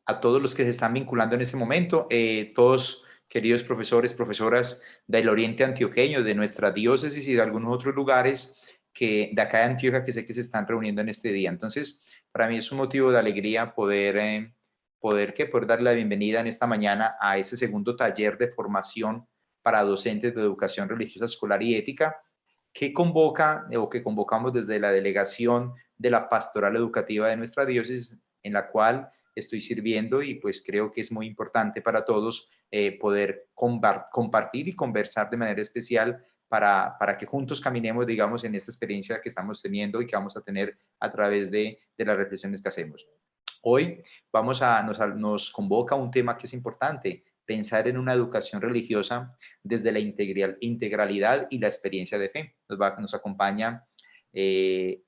A todos los que se están vinculando en este momento, todos queridos profesores, profesoras del Oriente Antioqueño, de nuestra diócesis y de algunos otros lugares que de acá de Antioquia que sé que se están reuniendo en este día. Entonces, para mí es un motivo de alegría poder darle la bienvenida en esta mañana a este segundo taller de formación para docentes de educación religiosa, escolar y ética que convoca o que convocamos desde la delegación de la pastoral educativa de nuestra diócesis, en la cual estoy sirviendo y pues creo que es muy importante para todos poder compartir y conversar de manera especial para que juntos caminemos, digamos, en esta experiencia que estamos teniendo y que vamos a tener a través de las reflexiones que hacemos. Hoy nos convoca un tema que es importante, pensar en una educación religiosa desde la integralidad y la experiencia de fe. Nos acompaña el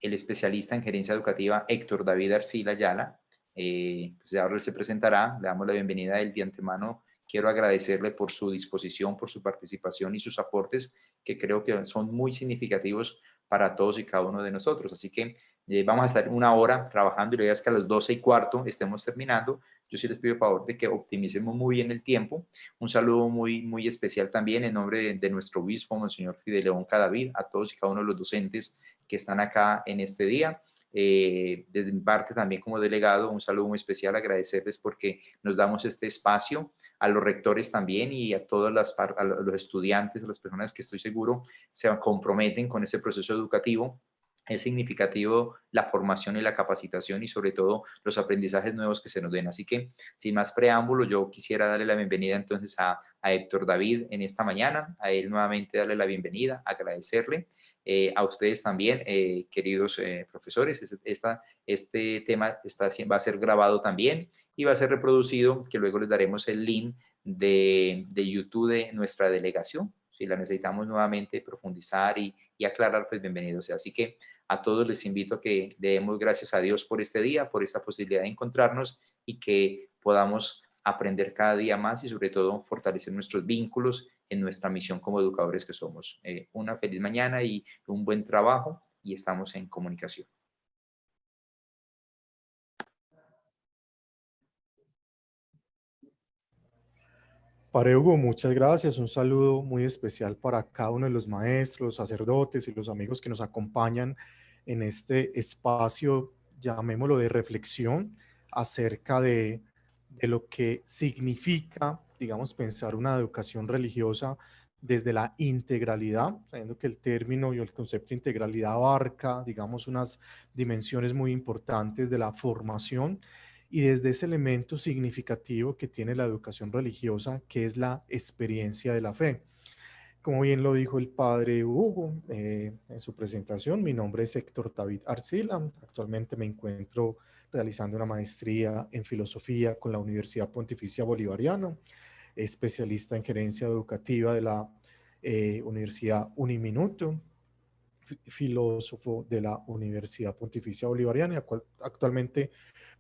especialista en gerencia educativa Héctor David Arcila Ayala. Pues ahora él se presentará, le damos la bienvenida a él de antemano. Quiero agradecerle por su disposición, por su participación y sus aportes, que creo que son muy significativos para todos y cada uno de nosotros. Así que vamos a estar una hora trabajando y la idea es que a las 12:15 estemos terminando. Yo sí les pido el favor de que optimicemos muy bien el tiempo. Un saludo muy, muy especial también en nombre de nuestro obispo, Monseñor Fideleón Cadavid, a todos y cada uno de los docentes que están acá en este día. Desde mi parte también como delegado, un saludo muy especial, agradecerles porque nos damos este espacio, a los rectores también y a todos a los estudiantes, a las personas que estoy seguro se comprometen con este proceso educativo. Es significativo la formación y la capacitación y sobre todo los aprendizajes nuevos que se nos den. Así que sin más preámbulo, yo quisiera darle la bienvenida entonces a Héctor David en esta mañana, a él nuevamente darle la bienvenida, agradecerle. A ustedes también, queridos profesores. Este tema va a ser grabado también y va a ser reproducido, que luego les daremos el link de YouTube de nuestra delegación. Si la necesitamos nuevamente profundizar y aclarar, pues bienvenidos sea. Así que a todos les invito a que le demos gracias a Dios por este día, por esta posibilidad de encontrarnos y que podamos aprender cada día más y sobre todo fortalecer nuestros vínculos en nuestra misión como educadores que somos. Una feliz mañana y un buen trabajo y estamos en comunicación. Padre Hugo, muchas gracias. Un saludo muy especial para cada uno de los maestros, sacerdotes y los amigos que nos acompañan en este espacio, llamémoslo de reflexión, acerca de lo que significa, digamos, pensar una educación religiosa desde la integralidad, sabiendo que el término y el concepto de integralidad abarca, digamos, unas dimensiones muy importantes de la formación y desde ese elemento significativo que tiene la educación religiosa, que es la experiencia de la fe. Como bien lo dijo el padre Hugo en su presentación, mi nombre es Héctor David Arcila. Actualmente me encuentro realizando una maestría en filosofía con la Universidad Pontificia Bolivariana, especialista en gerencia educativa de la Universidad Uniminuto, filósofo de la Universidad Pontificia Bolivariana, actualmente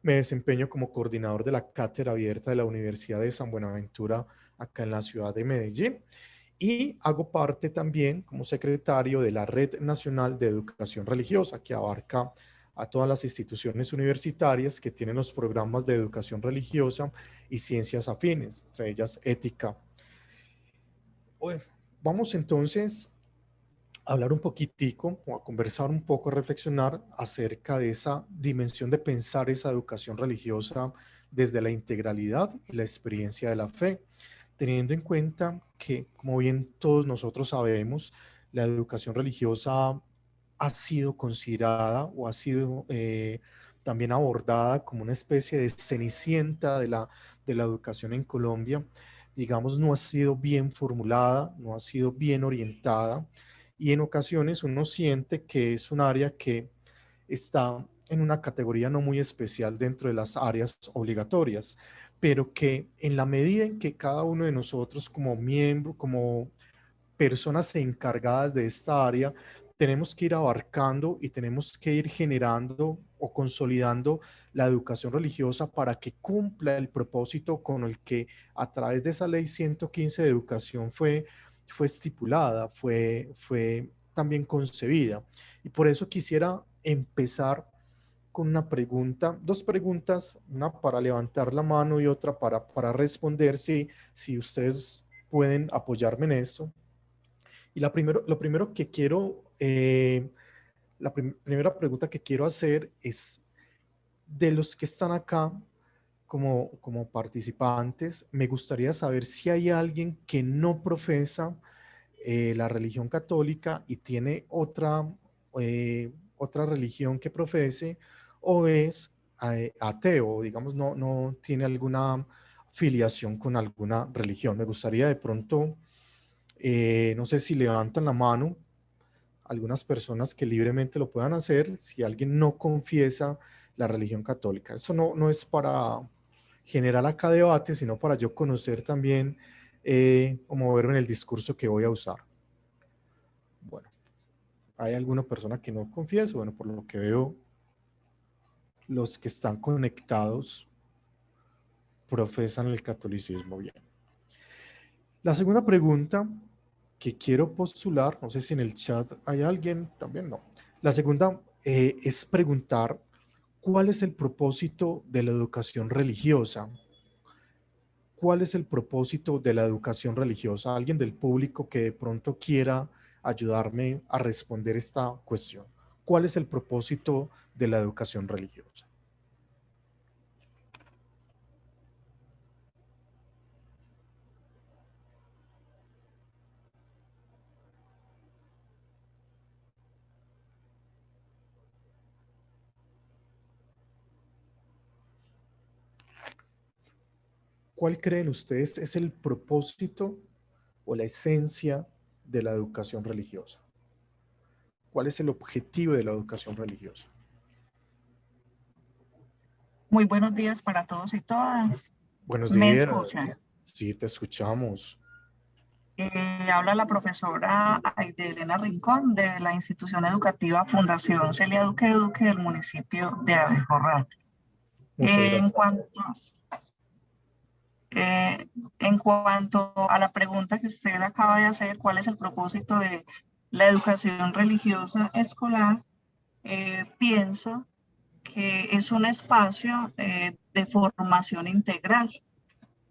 me desempeño como coordinador de la Cátedra Abierta de la Universidad de San Buenaventura, acá en la ciudad de Medellín, y hago parte también como secretario de la Red Nacional de Educación Religiosa, que abarca a todas las instituciones universitarias que tienen los programas de educación religiosa y ciencias afines, entre ellas ética. Bueno, vamos entonces hablar un poquitico o a conversar un poco, a reflexionar acerca de esa dimensión de pensar esa educación religiosa desde la integralidad y la experiencia de la fe, teniendo en cuenta que, como bien todos nosotros sabemos, la educación religiosa ha sido considerada o ha sido también abordada como una especie de cenicienta de la educación en Colombia. Digamos, no ha sido bien formulada, no ha sido bien orientada y en ocasiones uno siente que es un área que está en una categoría no muy especial dentro de las áreas obligatorias, pero que en la medida en que cada uno de nosotros como miembro, como personas encargadas de esta área, tenemos que ir abarcando y tenemos que ir generando o consolidando la educación religiosa para que cumpla el propósito con el que a través de esa ley 115 de educación fue estipulada, fue también concebida. Y por eso quisiera empezar con una pregunta, dos preguntas, una para levantar la mano y otra para responder si ustedes pueden apoyarme en eso. Y lo primero que quiero, primera pregunta que quiero hacer es, de los que están acá como participantes, me gustaría saber si hay alguien que no profesa la religión católica y tiene otra religión que profese, o es ateo, digamos, no tiene alguna filiación con alguna religión. Me gustaría de pronto, no sé si levantan la mano algunas personas que libremente lo puedan hacer si alguien no confiesa la religión católica. Eso no es para generar acá debate, sino para yo conocer también o moverme en el discurso que voy a usar. Bueno, ¿hay alguna persona que no confiesa? Bueno, por lo que veo, los que están conectados profesan el catolicismo bien. La segunda pregunta que quiero postular, no sé si en el chat hay alguien, también no. La segunda es preguntar cuál es el propósito de la educación religiosa. ¿Cuál es el propósito de la educación religiosa? Alguien del público que de pronto quiera ayudarme a responder esta cuestión. ¿Cuál es el propósito de la educación religiosa? ¿Cuál creen ustedes es el propósito o la esencia de la educación religiosa? ¿Cuál es el objetivo de la educación religiosa? Muy buenos días para todos y todas. Buenos ¿Me días. escuchan? Sí, te escuchamos. Habla la profesora Aide Elena Rincón de la institución educativa Fundación Celia Duque Duque del municipio de Abejorral. Muchas En gracias. cuanto, en cuanto a la pregunta que usted acaba de hacer, ¿cuál es el propósito de la educación religiosa escolar? Pienso que es un espacio de formación integral,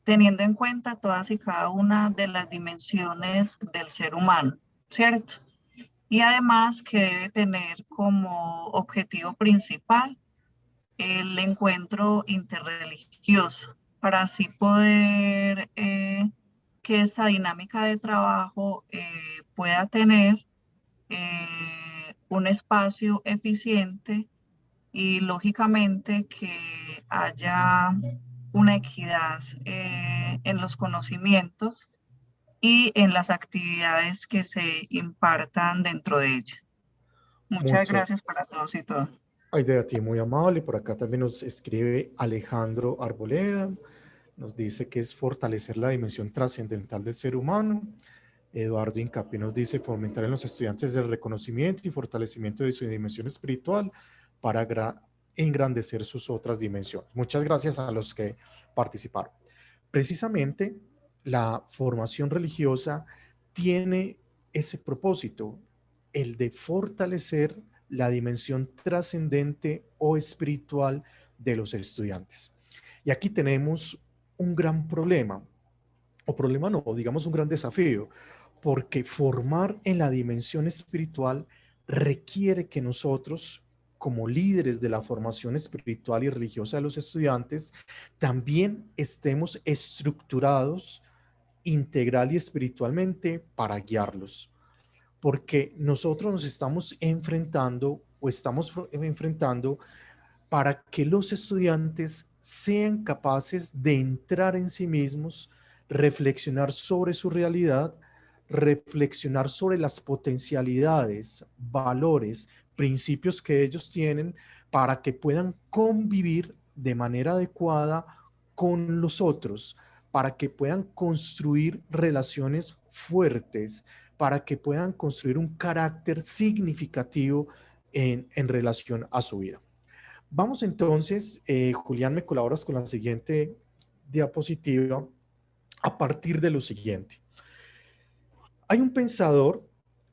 teniendo en cuenta todas y cada una de las dimensiones del ser humano, ¿cierto? Y además que debe tener como objetivo principal el encuentro interreligioso, para así poder que esta dinámica de trabajo pueda tener un espacio eficiente y lógicamente que haya una equidad en los conocimientos y en las actividades que se impartan dentro de ella. Muchas Muchas. gracias para todos y todas. Ay, de ti muy amable. Por acá también nos escribe Alejandro Arboleda. Nos dice que es fortalecer la dimensión trascendental del ser humano. Eduardo Incapié nos dice fomentar en los estudiantes el reconocimiento y fortalecimiento de su dimensión espiritual para engrandecer sus otras dimensiones. Muchas gracias a los que participaron. Precisamente la formación religiosa tiene ese propósito, el de fortalecer la dimensión trascendente o espiritual de los estudiantes. Y aquí tenemos un gran problema, o problema no, digamos un gran desafío, porque formar en la dimensión espiritual requiere que nosotros, como líderes de la formación espiritual y religiosa de los estudiantes, también estemos estructurados integral y espiritualmente para guiarlos, porque nosotros nos estamos enfrentando o estamos enfrentando para que los estudiantes sean capaces de entrar en sí mismos, reflexionar sobre su realidad, reflexionar sobre las potencialidades, valores, principios que ellos tienen para que puedan convivir de manera adecuada con los otros, para que puedan construir relaciones fuertes, para que puedan construir un carácter significativo en relación a su vida. Vamos entonces, Julián, me colaboras con la siguiente diapositiva a partir de lo siguiente. Hay un pensador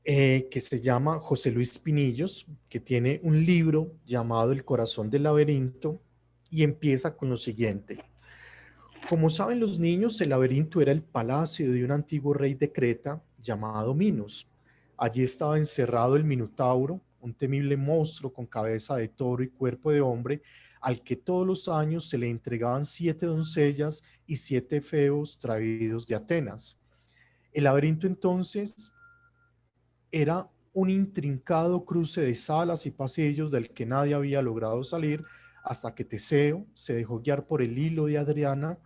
que se llama José Luis Pinillos, que tiene un libro llamado El corazón del laberinto y empieza con lo siguiente. Como saben los niños, el laberinto era el palacio de un antiguo rey de Creta llamado Minos. Allí estaba encerrado el Minotauro, un temible monstruo con cabeza de toro y cuerpo de hombre, al que todos los años se le entregaban 7 doncellas y 7 feos traídos de Atenas. El laberinto entonces era un intrincado cruce de salas y pasillos del que nadie había logrado salir hasta que Teseo se dejó guiar por el hilo de Adriana.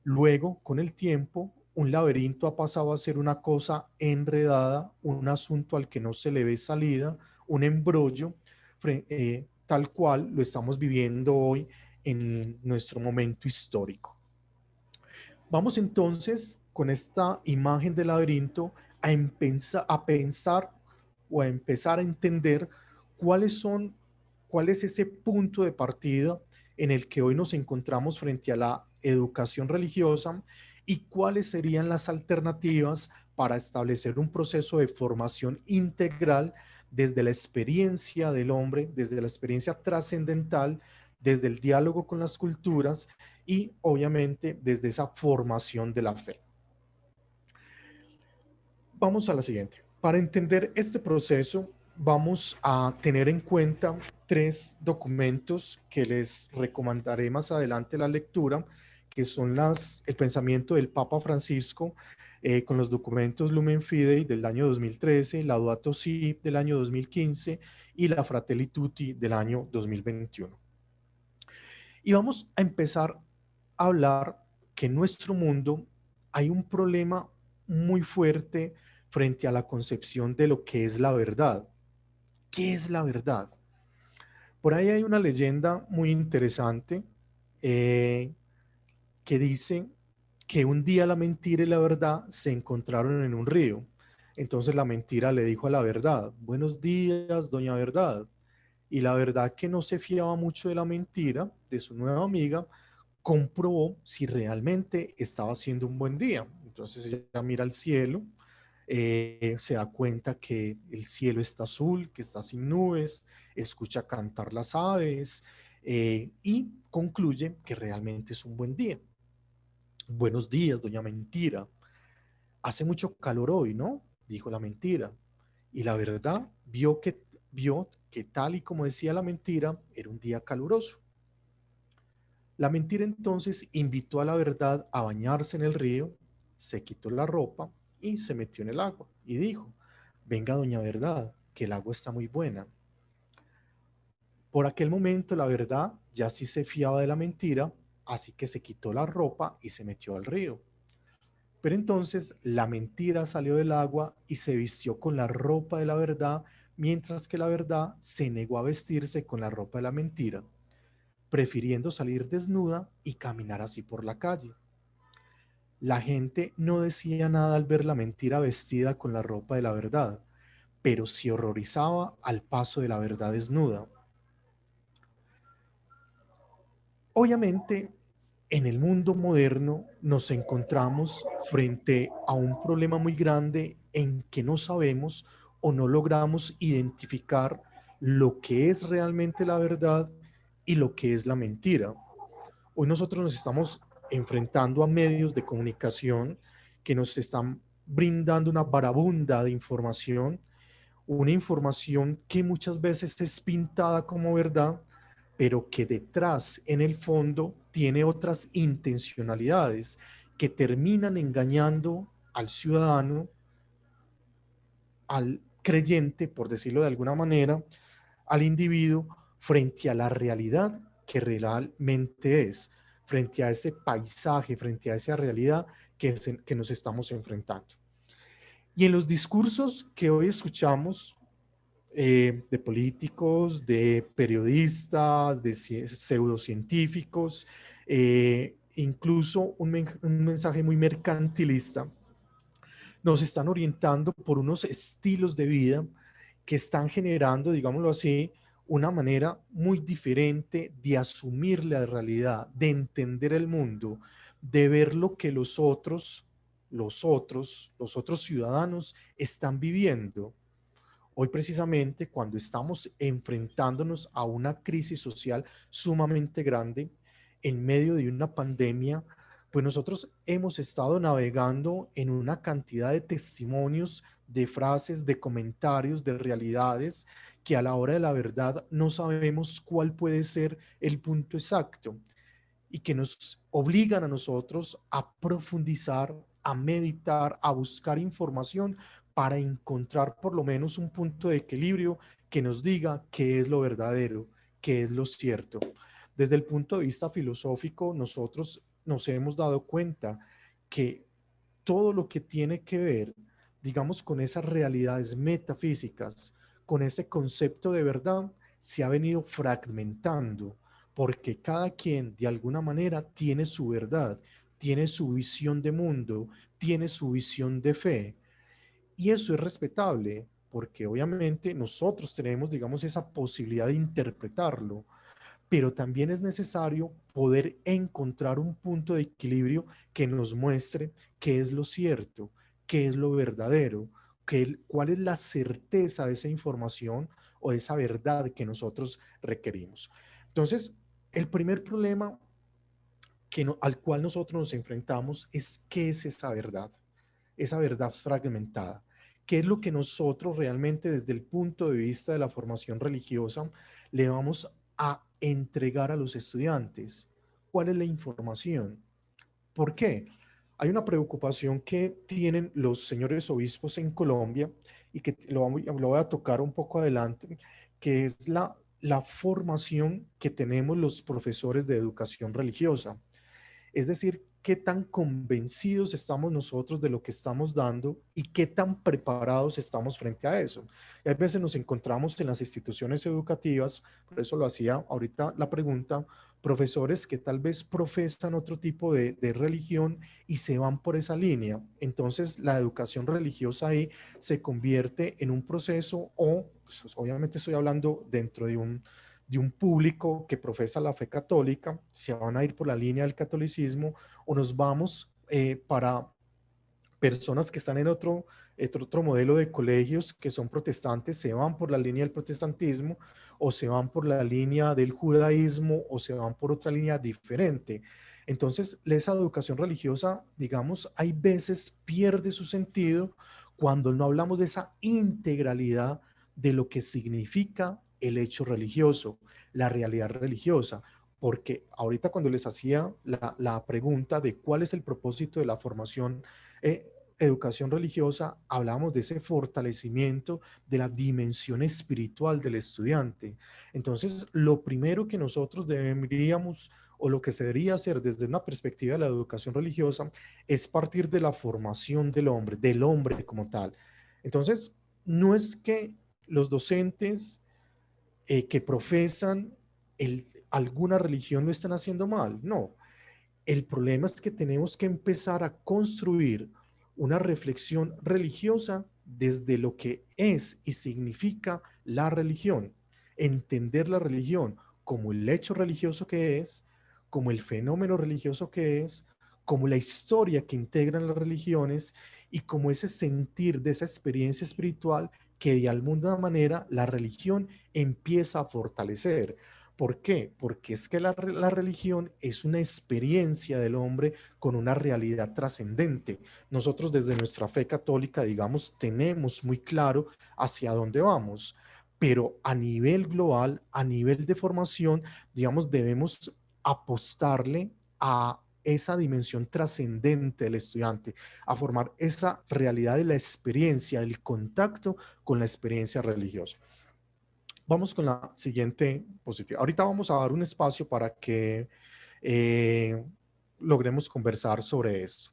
Luego, con el tiempo, un laberinto ha pasado a ser una cosa enredada, un asunto al que no se le ve salida, un embrollo, tal cual lo estamos viviendo hoy en nuestro momento histórico. Vamos entonces con esta imagen del laberinto a pensar o a empezar a entender cuál es ese punto de partida en el que hoy nos encontramos frente a la educación religiosa y cuáles serían las alternativas para establecer un proceso de formación integral desde la experiencia del hombre, desde la experiencia trascendental, desde el diálogo con las culturas y obviamente desde esa formación de la fe. Vamos a la siguiente. Para entender este proceso, vamos a tener en cuenta 3 documentos que les recomendaré más adelante la lectura, que son el pensamiento del Papa Francisco con los documentos Lumen Fidei del año 2013, Laudato Si del año 2015 y la Fratelli Tutti del año 2021. Y vamos a empezar a hablar que en nuestro mundo hay un problema muy fuerte frente a la concepción de lo que es la verdad. ¿Qué es la verdad? Por ahí hay una leyenda muy interesante que dice que un día la mentira y la verdad se encontraron en un río. Entonces la mentira le dijo a la verdad: buenos días, doña Verdad. Y la verdad, que no se fiaba mucho de la mentira de su nueva amiga, comprobó si realmente estaba haciendo un buen día. Entonces ella mira al cielo, se da cuenta que el cielo está azul, que está sin nubes, escucha cantar las aves y concluye que realmente es un buen día. Buenos días, doña Mentira. Hace mucho calor hoy, ¿no? Dijo la mentira. Y la verdad vio que tal y como decía la mentira, era un día caluroso. La mentira entonces invitó a la verdad a bañarse en el río, se quitó la ropa y se metió en el agua y dijo: venga, doña Verdad, que el agua está muy buena. Por aquel momento la verdad ya sí se fiaba de la mentira, así que se quitó la ropa y se metió al río. Pero entonces la mentira salió del agua y se vistió con la ropa de la verdad, mientras que la verdad se negó a vestirse con la ropa de la mentira, prefiriendo salir desnuda y caminar así por la calle. La gente no decía nada al ver la mentira vestida con la ropa de la verdad, pero se horrorizaba al paso de la verdad desnuda. Obviamente, en el mundo moderno nos encontramos frente a un problema muy grande en que no sabemos o no logramos identificar lo que es realmente la verdad y lo que es la mentira. Hoy nosotros nos estamos enfrentando a medios de comunicación que nos están brindando una barabunda de información, una información que muchas veces es pintada como verdad, pero que detrás, en el fondo, tiene otras intencionalidades que terminan engañando al ciudadano, al creyente, por decirlo de alguna manera, al individuo, frente a la realidad que realmente es, frente a ese paisaje, frente a esa realidad que nos estamos enfrentando. Y en los discursos que hoy escuchamos, de políticos, de periodistas, de pseudocientíficos, incluso un mensaje muy mercantilista, nos están orientando por unos estilos de vida que están generando, digámoslo así, una manera muy diferente de asumir la realidad, de entender el mundo, de ver lo que los otros los otros ciudadanos están viviendo. Hoy precisamente cuando estamos enfrentándonos a una crisis social sumamente grande en medio de una pandemia, pues nosotros hemos estado navegando en una cantidad de testimonios, de frases, de comentarios, de realidades que a la hora de la verdad no sabemos cuál puede ser el punto exacto y que nos obligan a nosotros a profundizar, a meditar, a buscar información para encontrar por lo menos un punto de equilibrio que nos diga qué es lo verdadero, qué es lo cierto. Desde el punto de vista filosófico, nosotros nos hemos dado cuenta que todo lo que tiene que ver, digamos, con esas realidades metafísicas, con ese concepto de verdad, se ha venido fragmentando, porque cada quien de alguna manera tiene su verdad, tiene su visión de mundo, tiene su visión de fe. Y eso es respetable, porque obviamente nosotros tenemos, digamos, esa posibilidad de interpretarlo, pero también es necesario poder encontrar un punto de equilibrio que nos muestre qué es lo cierto, qué es lo verdadero, cuál es la certeza de esa información o de esa verdad que nosotros requerimos. Entonces, el primer problema al cual nosotros nos enfrentamos es qué es esa verdad fragmentada. ¿Qué es lo que nosotros realmente desde el punto de vista de la formación religiosa le vamos a entregar a los estudiantes? ¿Cuál es la información? ¿Por qué? Hay una preocupación que tienen los señores obispos en Colombia y que lo voy a tocar un poco adelante, que es la formación que tenemos los profesores de educación religiosa. Es decir, qué tan convencidos estamos nosotros de lo que estamos dando y qué tan preparados estamos frente a eso. Y a veces nos encontramos en las instituciones educativas, por eso lo hacía ahorita la pregunta, profesores que tal vez profesan otro tipo de religión y se van por esa línea. Entonces la educación religiosa ahí se convierte en un proceso o, pues, obviamente estoy hablando dentro de un público que profesa la fe católica, se van a ir por la línea del catolicismo o nos vamos para personas que están en otro modelo de colegios que son protestantes, se van por la línea del protestantismo o se van por la línea del judaísmo o se van por otra línea diferente. Entonces, esa educación religiosa, digamos, hay veces pierde su sentido cuando no hablamos de esa integralidad de lo que significa el hecho religioso, la realidad religiosa. Porque ahorita cuando les hacía la pregunta de cuál es el propósito de la formación educación religiosa, hablamos de ese fortalecimiento de la dimensión espiritual del estudiante. Entonces, lo primero que nosotros deberíamos o lo que se debería hacer desde una perspectiva de la educación religiosa es partir de la formación del hombre como tal. Entonces, no es que los docentes que profesan alguna religión lo están haciendo mal, no. El problema es que tenemos que empezar a construir una reflexión religiosa desde lo que es y significa la religión. Entender la religión como el hecho religioso que es, como el fenómeno religioso que es, como la historia que integran las religiones y como ese sentir de esa experiencia espiritual que de alguna manera la religión empieza a fortalecer. ¿Por qué? Porque es que la religión es una experiencia del hombre con una realidad trascendente. Nosotros desde nuestra fe católica, digamos, tenemos muy claro hacia dónde vamos, pero a nivel global, a nivel de formación, digamos, debemos apostarle a esa dimensión trascendente del estudiante, a formar esa realidad de la experiencia, del contacto con la experiencia religiosa. Vamos con la siguiente positiva. Ahorita vamos a dar un espacio para que eh, logremos conversar sobre esto.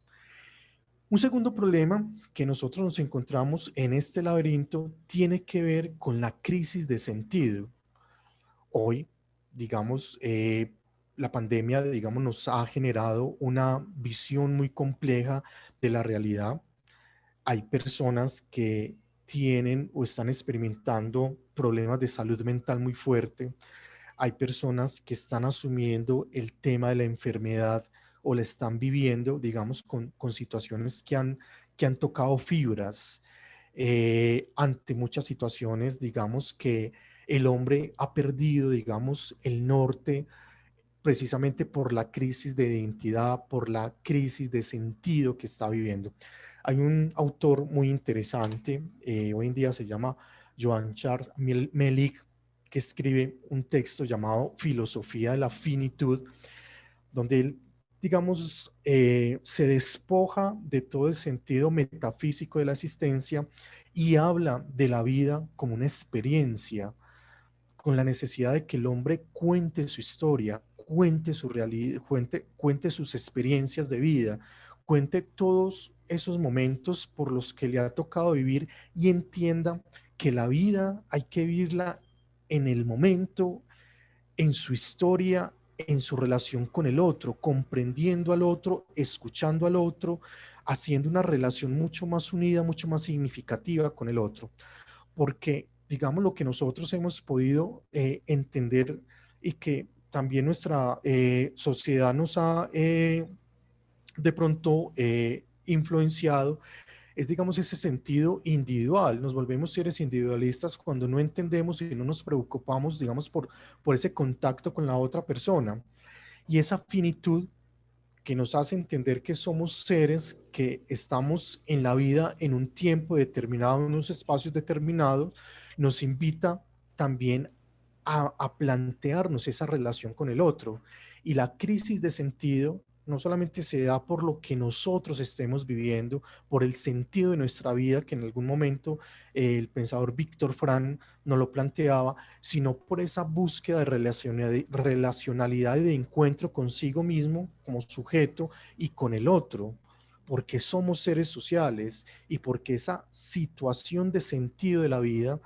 Un segundo problema que nosotros nos encontramos en este laberinto tiene que ver con la crisis de sentido. Hoy, digamos, la pandemia, digamos, nos ha generado una visión muy compleja de la realidad. Hay personas que tienen o están experimentando problemas de salud mental muy fuerte. Hay personas que están asumiendo el tema de la enfermedad o la están viviendo, digamos, con situaciones que han tocado fibras, ante muchas situaciones, digamos, que el hombre ha perdido, digamos, el norte precisamente por la crisis de identidad, por la crisis de sentido que está viviendo. Hay un autor muy interesante, hoy en día se llama Joan Charles Melick, que escribe un texto llamado Filosofía de la Finitud, donde él, digamos, se despoja de todo el sentido metafísico de la existencia y habla de la vida como una experiencia, con la necesidad de que el hombre cuente su historia, cuente su realidad, cuente sus experiencias de vida, cuente todos esos momentos por los que le ha tocado vivir y entienda que la vida hay que vivirla en el momento, en su historia, en su relación con el otro, comprendiendo al otro, escuchando al otro, haciendo una relación mucho más unida, mucho más significativa con el otro. Porque, digamos, lo que nosotros hemos podido entender y que también nuestra sociedad nos ha de pronto influenciado es, digamos, ese sentido individual. Nos volvemos seres individualistas cuando no entendemos y no nos preocupamos, digamos, por ese contacto con la otra persona. Y esa finitud que nos hace entender que somos seres que estamos en la vida en un tiempo determinado, en unos espacios determinados, nos invita también a plantearnos esa relación con el otro. Y la crisis de sentido no solamente se da por lo que nosotros estemos viviendo, por el sentido de nuestra vida, que en algún momento el pensador Víctor Frank nos lo planteaba, sino por esa búsqueda de relacionalidad y de encuentro consigo mismo como sujeto y con el otro, porque somos seres sociales y porque esa situación de sentido de la vida,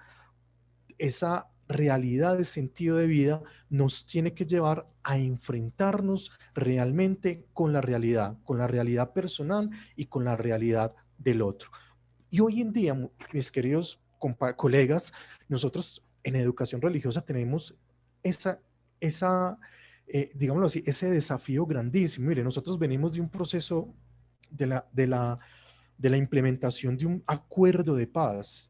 esa realidad de sentido de vida nos tiene que llevar a enfrentarnos realmente con la realidad personal y con la realidad del otro. Y hoy en día, mis queridos colegas, nosotros en educación religiosa tenemos esa digámoslo así, ese desafío grandísimo. Mire, nosotros venimos de un proceso de la implementación de un acuerdo de paz,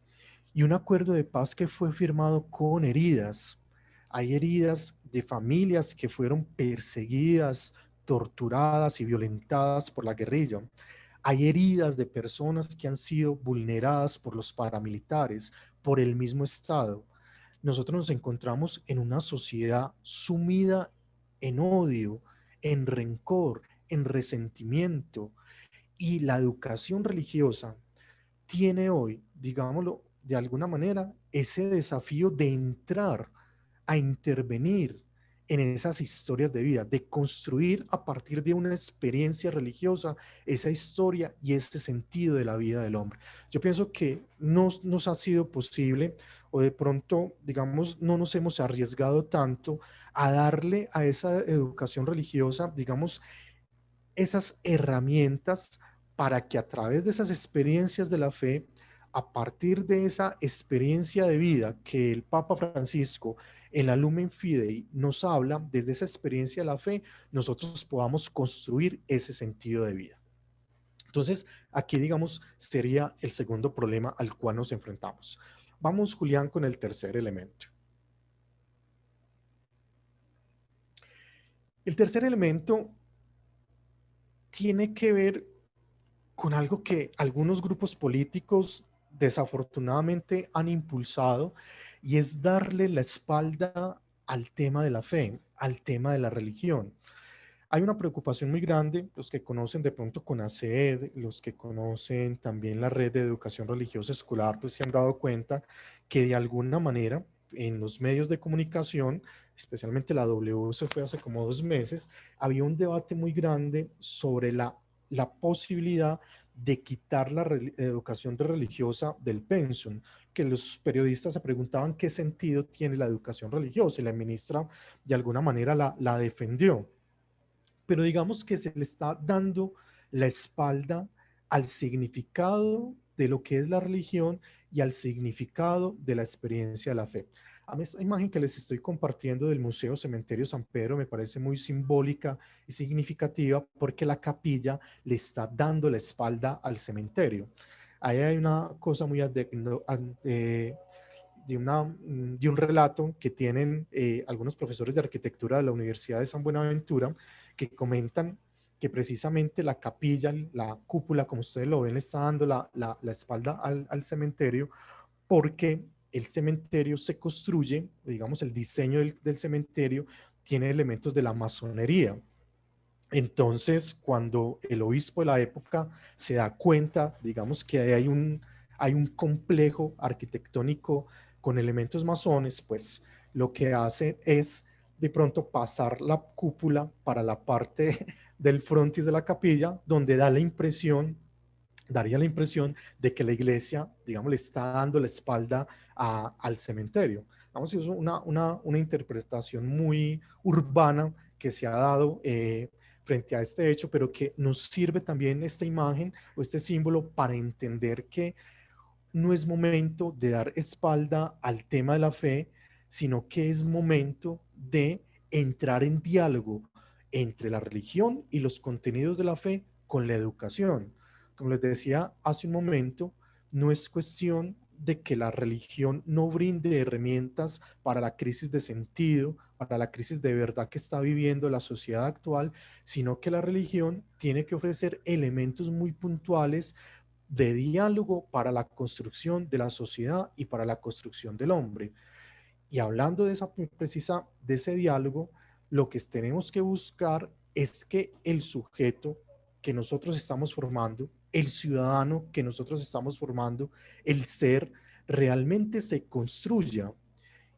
y un acuerdo de paz que fue firmado con heridas. Hay heridas de familias que fueron perseguidas, torturadas y violentadas por la guerrilla. Hay heridas de personas que han sido vulneradas por los paramilitares, por el mismo Estado. Nosotros nos encontramos en una sociedad sumida en odio, en rencor, en resentimiento. Y la educación religiosa tiene hoy, digámoslo de alguna manera, ese desafío de entrar a intervenir en esas historias de vida, de construir a partir de una experiencia religiosa esa historia y ese sentido de la vida del hombre. Yo pienso que no nos ha sido posible, o de pronto, digamos, no nos hemos arriesgado tanto a darle a esa educación religiosa, digamos, esas herramientas para que a través de esas experiencias de la fe, a partir de esa experiencia de vida que el Papa Francisco en la Lumen Fidei nos habla, desde esa experiencia de la fe, nosotros podamos construir ese sentido de vida. Entonces, aquí, digamos, sería el segundo problema al cual nos enfrentamos. Vamos, Julián, con el tercer elemento. El tercer elemento tiene que ver con algo que algunos grupos políticos desafortunadamente han impulsado, y es darle la espalda al tema de la fe, al tema de la religión. Hay una preocupación muy grande, los que conocen de pronto CONACED, los que conocen también la red de educación religiosa escolar, pues se han dado cuenta que de alguna manera en los medios de comunicación, especialmente la W, se fue hace como 2 meses, había un debate muy grande sobre la posibilidad de quitar la educación religiosa del pensum, que los periodistas se preguntaban qué sentido tiene la educación religiosa, y la ministra de alguna manera la defendió. Pero digamos que se le está dando la espalda al significado de lo que es la religión y al significado de la experiencia de la fe. A mí esta imagen que les estoy compartiendo del Museo Cementerio San Pedro me parece muy simbólica y significativa porque la capilla le está dando la espalda al cementerio. Ahí hay una cosa muy de un relato que tienen algunos profesores de arquitectura de la Universidad de San Buenaventura, que comentan que precisamente la capilla, la cúpula, como ustedes lo ven, le está dando la espalda al cementerio, porque el cementerio se construye, digamos, el diseño del cementerio tiene elementos de la masonería. Entonces, cuando el obispo de la época se da cuenta, digamos, que hay un complejo arquitectónico con elementos masones, pues lo que hace es de pronto pasar la cúpula para la parte del frontis de la capilla, donde daría la impresión de que la iglesia, digamos, le está dando la espalda al cementerio. Vamos, es una interpretación muy urbana que se ha dado frente a este hecho, pero que nos sirve también esta imagen o este símbolo para entender que no es momento de dar espalda al tema de la fe, sino que es momento de entrar en diálogo entre la religión y los contenidos de la fe con la educación. Como les decía hace un momento, no es cuestión de que la religión no brinde herramientas para la crisis de sentido, para la crisis de verdad que está viviendo la sociedad actual, sino que la religión tiene que ofrecer elementos muy puntuales de diálogo para la construcción de la sociedad y para la construcción del hombre. Y hablando de ese diálogo, lo que tenemos que buscar es que el sujeto que nosotros estamos formando, el ciudadano que nosotros estamos formando, el ser, realmente se construya.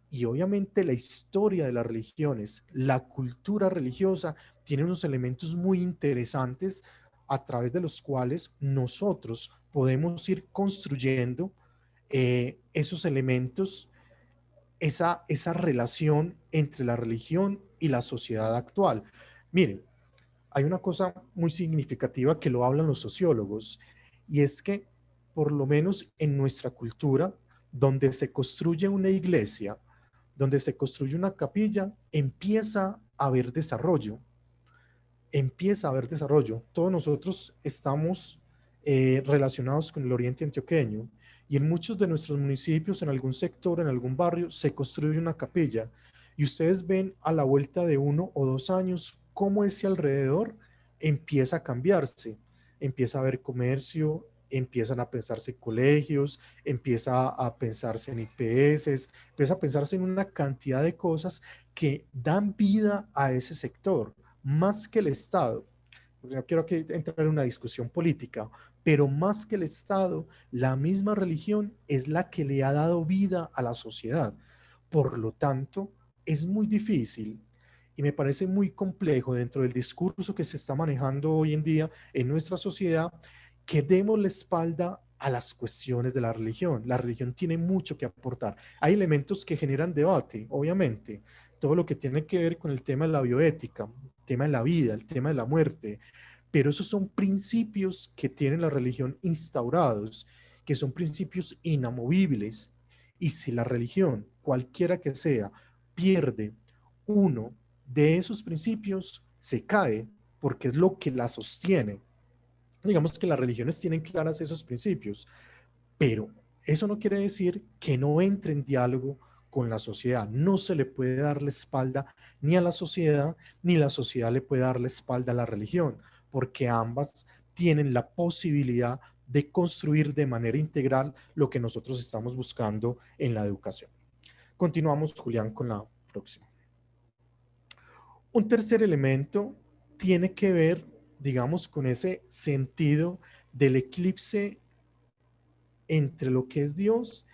Y obviamente la historia de las religiones, la cultura religiosa, tiene unos elementos muy interesantes a través de los cuales nosotros podemos ir construyendo esos elementos, esa relación entre la religión y la sociedad actual. Miren, hay una cosa muy significativa que lo hablan los sociólogos, y es que por lo menos en nuestra cultura, donde se construye una iglesia, donde se construye una capilla, empieza a haber desarrollo. Todos nosotros estamos relacionados con el Oriente Antioqueño, y en muchos de nuestros municipios, en algún sector, en algún barrio, se construye una capilla, y ustedes ven a la vuelta de 1 o 2 años cómo ese alrededor empieza a cambiarse, empieza a haber comercio, empiezan a pensarse colegios, empieza a pensarse en IPS, empieza a pensarse en una cantidad de cosas que dan vida a ese sector, más que el Estado. No quiero que entrar en una discusión política, pero más que el Estado, la misma religión es la que le ha dado vida a la sociedad. Por lo tanto, es muy difícil y me parece muy complejo dentro del discurso que se está manejando hoy en día en nuestra sociedad, que demos la espalda a las cuestiones de la religión. La religión tiene mucho que aportar. Hay elementos que generan debate, obviamente. Todo lo que tiene que ver con el tema de la bioética, el tema de la vida, el tema de la muerte. Pero esos son principios que tiene la religión instaurados, que son principios inamovibles. Y si la religión, cualquiera que sea, pierde uno de esos principios, se cae, porque es lo que la sostiene. Digamos que las religiones tienen claras esos principios, pero eso no quiere decir que no entre en diálogo con la sociedad. No se le puede dar la espalda ni a la sociedad, ni la sociedad le puede dar la espalda a la religión, porque ambas tienen la posibilidad de construir de manera integral lo que nosotros estamos buscando en la educación. Continuamos, Julián, con la próxima. Un tercer elemento tiene que ver, digamos, con ese sentido del eclipse entre lo que es Dios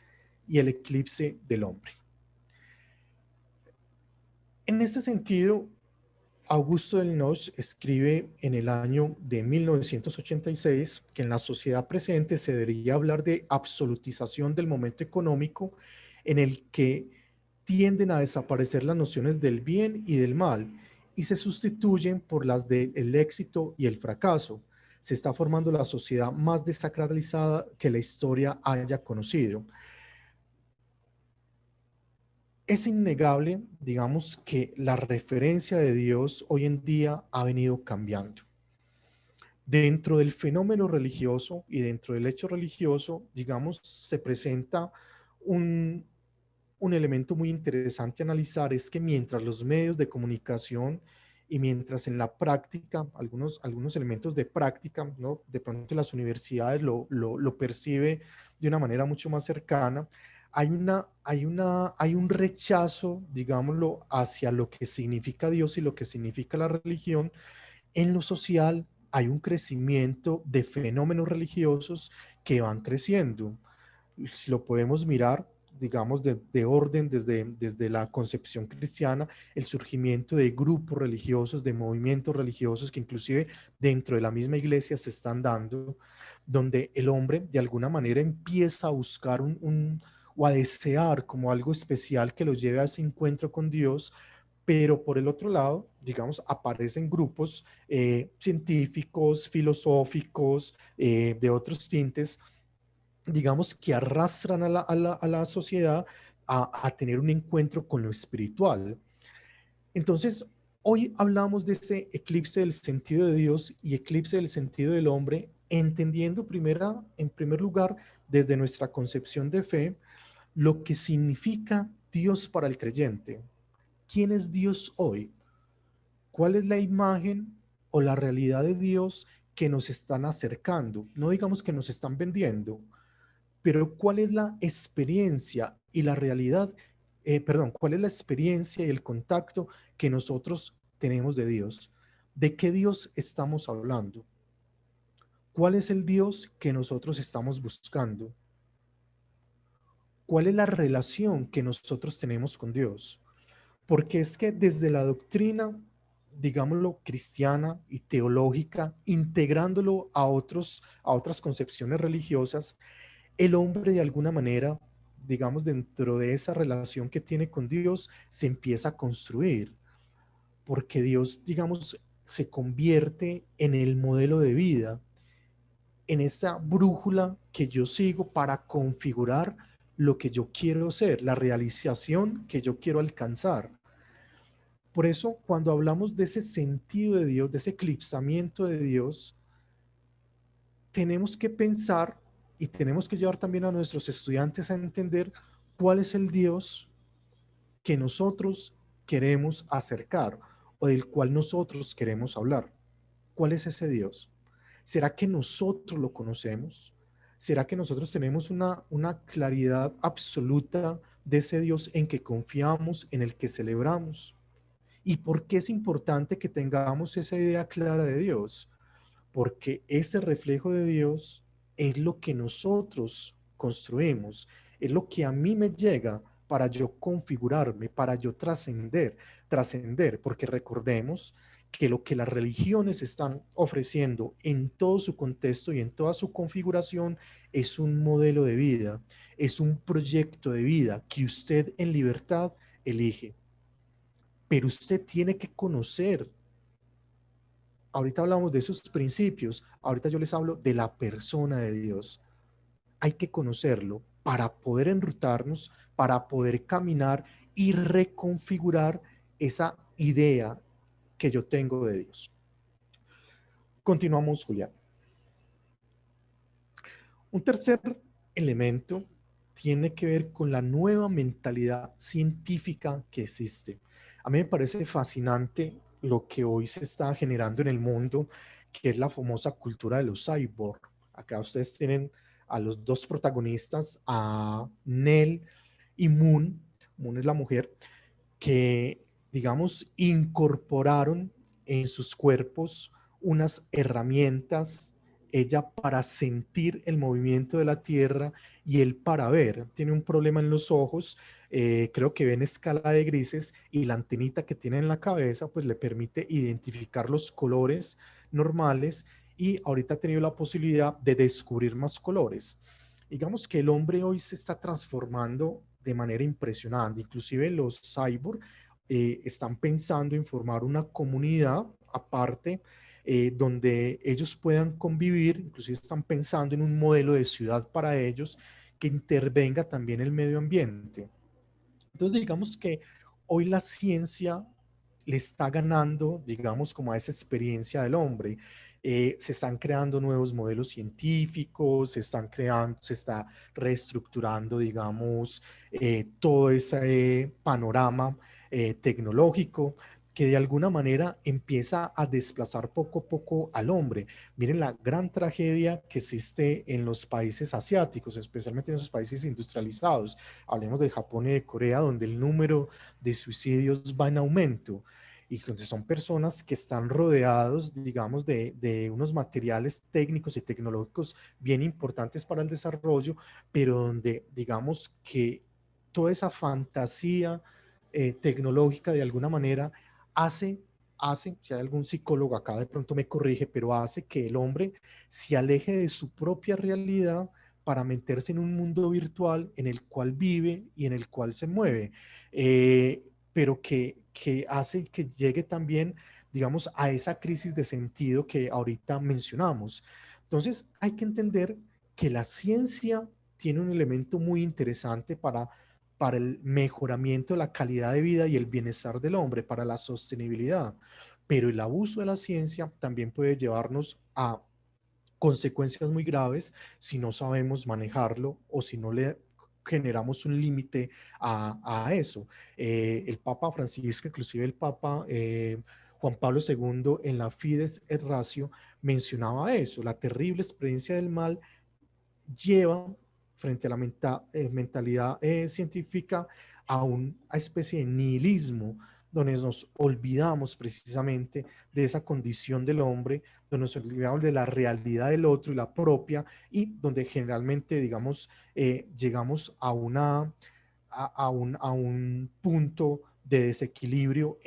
y el eclipse del hombre. En este sentido, Augusto del Noche escribe en el año de 1986 que en la sociedad presente se debería hablar de absolutización del momento económico, en el que tienden a desaparecer las nociones del bien y del mal y se sustituyen por las del éxito y el fracaso. Se está formando la sociedad más desacralizada que la historia haya conocido. Es innegable, digamos, que la referencia de Dios hoy en día ha venido cambiando. Dentro del fenómeno religioso y dentro del hecho religioso, digamos, se presenta un, un elemento muy interesante a analizar, es que mientras los medios de comunicación y mientras en la práctica, algunos elementos de práctica, ¿no? De pronto las universidades lo percibe de una manera mucho más cercana, hay un rechazo, digámoslo, hacia lo que significa Dios y lo que significa la religión. En lo social hay un crecimiento de fenómenos religiosos que van creciendo. Si lo podemos mirar, digamos, de orden desde la concepción cristiana, el surgimiento de grupos religiosos, de movimientos religiosos que inclusive dentro de la misma iglesia se están dando, donde el hombre de alguna manera empieza a buscar o a desear como algo especial que lo lleve a ese encuentro con Dios. Pero por el otro lado, digamos, aparecen grupos científicos, filosóficos, de otros tintes, digamos, que arrastran a la sociedad a tener un encuentro con lo espiritual. Entonces, hoy hablamos de ese eclipse del sentido de Dios y eclipse del sentido del hombre, entendiendo en primer lugar, desde nuestra concepción de fe, lo que significa Dios para el creyente. ¿Quién es Dios hoy? ¿Cuál es la imagen o la realidad de Dios que nos están acercando? No digamos que nos están vendiendo, pero ¿cuál es la experiencia y la realidad? Perdón, ¿cuál es la experiencia y el contacto que nosotros tenemos de Dios? ¿De qué Dios estamos hablando? ¿Cuál es el Dios que nosotros estamos buscando? ¿Cuál es la relación que nosotros tenemos con Dios? Porque es que desde la doctrina, digámoslo, cristiana y teológica, integrándolo a otras concepciones religiosas, el hombre de alguna manera, digamos, dentro de esa relación que tiene con Dios, se empieza a construir, porque Dios, digamos, se convierte en el modelo de vida, en esa brújula que yo sigo para configurar lo que yo quiero ser, la realización que yo quiero alcanzar. Por eso, cuando hablamos de ese sentido de Dios, de ese eclipsamiento de Dios, tenemos que pensar y tenemos que llevar también a nuestros estudiantes a entender cuál es el Dios que nosotros queremos acercar o del cual nosotros queremos hablar. ¿Cuál es ese Dios? ¿Será que nosotros lo conocemos? ¿Será que nosotros tenemos una claridad absoluta de ese Dios en que confiamos, en el que celebramos? ¿Y por qué es importante que tengamos esa idea clara de Dios? Porque ese reflejo de Dios es lo que nosotros construimos, es lo que a mí me llega para yo configurarme, para yo trascender, porque recordemos que lo que las religiones están ofreciendo en todo su contexto y en toda su configuración es un modelo de vida, es un proyecto de vida que usted en libertad elige. Pero usted tiene que conocer. Ahorita hablamos de esos principios, ahorita yo les hablo de la persona de Dios. Hay que conocerlo para poder enrutarnos, para poder caminar y reconfigurar esa idea que yo tengo de Dios. Continuamos, Julián. Un tercer elemento tiene que ver con la nueva mentalidad científica que existe. A mí me parece fascinante lo que hoy se está generando en el mundo, que es la famosa cultura de los cyborg. Acá ustedes tienen a los dos protagonistas, a Nell y Moon. Moon es la mujer que, digamos, incorporaron en sus cuerpos unas herramientas, ella para sentir el movimiento de la Tierra y él para ver. Tiene un problema en los ojos, creo que ve en escala de grises y la antenita que tiene en la cabeza pues le permite identificar los colores normales y ahorita ha tenido la posibilidad de descubrir más colores. Digamos que el hombre hoy se está transformando de manera impresionante. Inclusive los cyborg están pensando en formar una comunidad aparte donde ellos puedan convivir, inclusive están pensando en un modelo de ciudad para ellos que intervenga también el medio ambiente. Entonces, digamos que hoy la ciencia le está ganando, digamos, como a esa experiencia del hombre. Se están creando nuevos modelos científicos, se está reestructurando, digamos, todo ese panorama tecnológico que de alguna manera empieza a desplazar poco a poco al hombre. Miren la gran tragedia que existe en los países asiáticos, especialmente en esos países industrializados. Hablemos del Japón y de Corea, donde el número de suicidios va en aumento. Y entonces son personas que están rodeados, digamos, de unos materiales técnicos y tecnológicos bien importantes para el desarrollo, pero donde, digamos, que toda esa fantasía tecnológica de alguna manera hace, si hay algún psicólogo acá de pronto me corrige, pero hace que el hombre se aleje de su propia realidad para meterse en un mundo virtual en el cual vive y en el cual se mueve, pero que hace que llegue también, digamos, a esa crisis de sentido que ahorita mencionamos. Entonces, hay que entender que la ciencia tiene un elemento muy interesante para el mejoramiento de la calidad de vida y el bienestar del hombre, para la sostenibilidad. Pero el abuso de la ciencia también puede llevarnos a consecuencias muy graves si no sabemos manejarlo o si no le generamos un límite a eso. El Papa Francisco, inclusive el Papa Juan Pablo II en la Fides et Ratio mencionaba eso, la terrible experiencia del mal lleva frente a la mentalidad científica a una especie de nihilismo, donde nos olvidamos precisamente de esa condición del hombre, donde nos olvidamos de la realidad del otro y la propia, y donde generalmente, digamos, llegamos a un punto de desequilibrio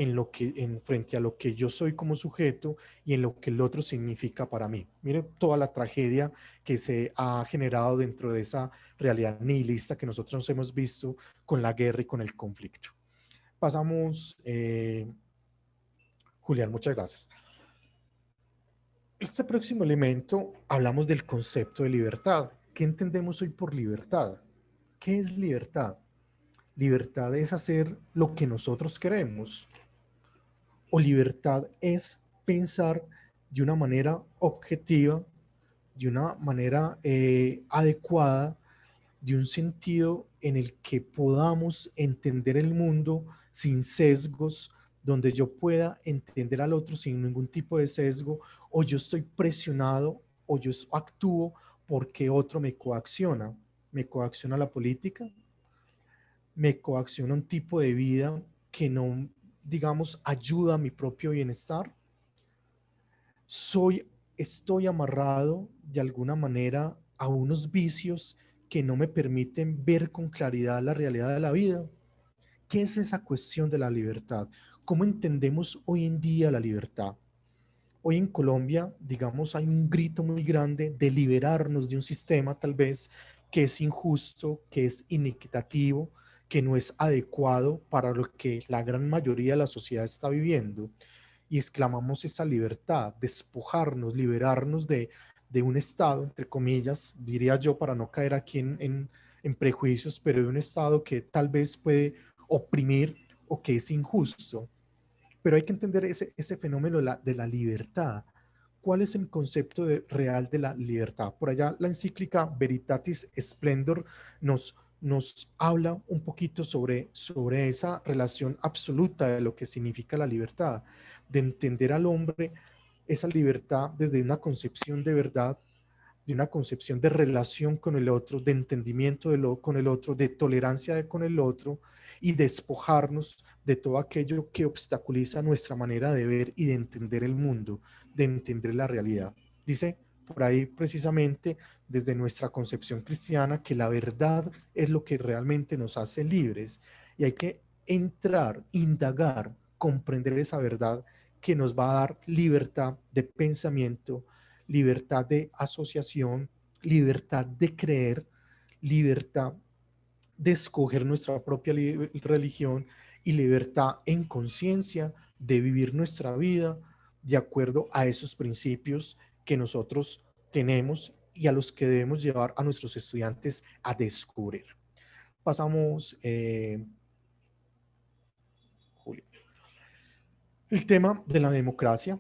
frente a lo que yo soy como sujeto y en lo que el otro significa para mí. Miren toda la tragedia que se ha generado dentro de esa realidad nihilista que nosotros hemos visto con la guerra y con el conflicto. Pasamos, Julián, muchas gracias. Este próximo elemento hablamos del concepto de libertad. ¿Qué entendemos hoy por libertad? ¿Qué es libertad? Libertad es hacer lo que nosotros queremos, o libertad es pensar de una manera objetiva, de una manera adecuada, de un sentido en el que podamos entender el mundo sin sesgos, donde yo pueda entender al otro sin ningún tipo de sesgo, o yo estoy presionado o yo actúo porque otro me coacciona la política, me coacciona un tipo de vida que no, digamos, ayuda a mi propio bienestar. Estoy amarrado de alguna manera a unos vicios que no me permiten ver con claridad la realidad de la vida. ¿Qué es esa cuestión de la libertad? ¿Cómo entendemos hoy en día la libertad? Hoy en Colombia, digamos, hay un grito muy grande de liberarnos de un sistema tal vez que es injusto, que es inequitativo, que no es adecuado para lo que la gran mayoría de la sociedad está viviendo. Y exclamamos esa libertad, despojarnos, liberarnos de un Estado, entre comillas, diría yo, para no caer aquí en prejuicios, pero de un Estado que tal vez puede oprimir o que es injusto. Pero hay que entender ese fenómeno de la libertad. ¿Cuál es el concepto real de la libertad? Por allá la encíclica Veritatis Splendor nos habla un poquito sobre esa relación absoluta de lo que significa la libertad, de entender al hombre esa libertad desde una concepción de verdad, de una concepción de relación con el otro, de entendimiento con el otro, de tolerancia con el otro, y despojarnos de todo aquello que obstaculiza nuestra manera de ver y de entender el mundo, de entender la realidad. Dice por ahí precisamente desde nuestra concepción cristiana que la verdad es lo que realmente nos hace libres, y hay que entrar, indagar, comprender esa verdad que nos va a dar libertad de pensamiento, libertad de asociación, libertad de creer, libertad de escoger nuestra propia religión y libertad en conciencia de vivir nuestra vida de acuerdo a esos principios que nosotros tenemos y a los que debemos llevar a nuestros estudiantes a descubrir. Pasamos, El tema de la democracia,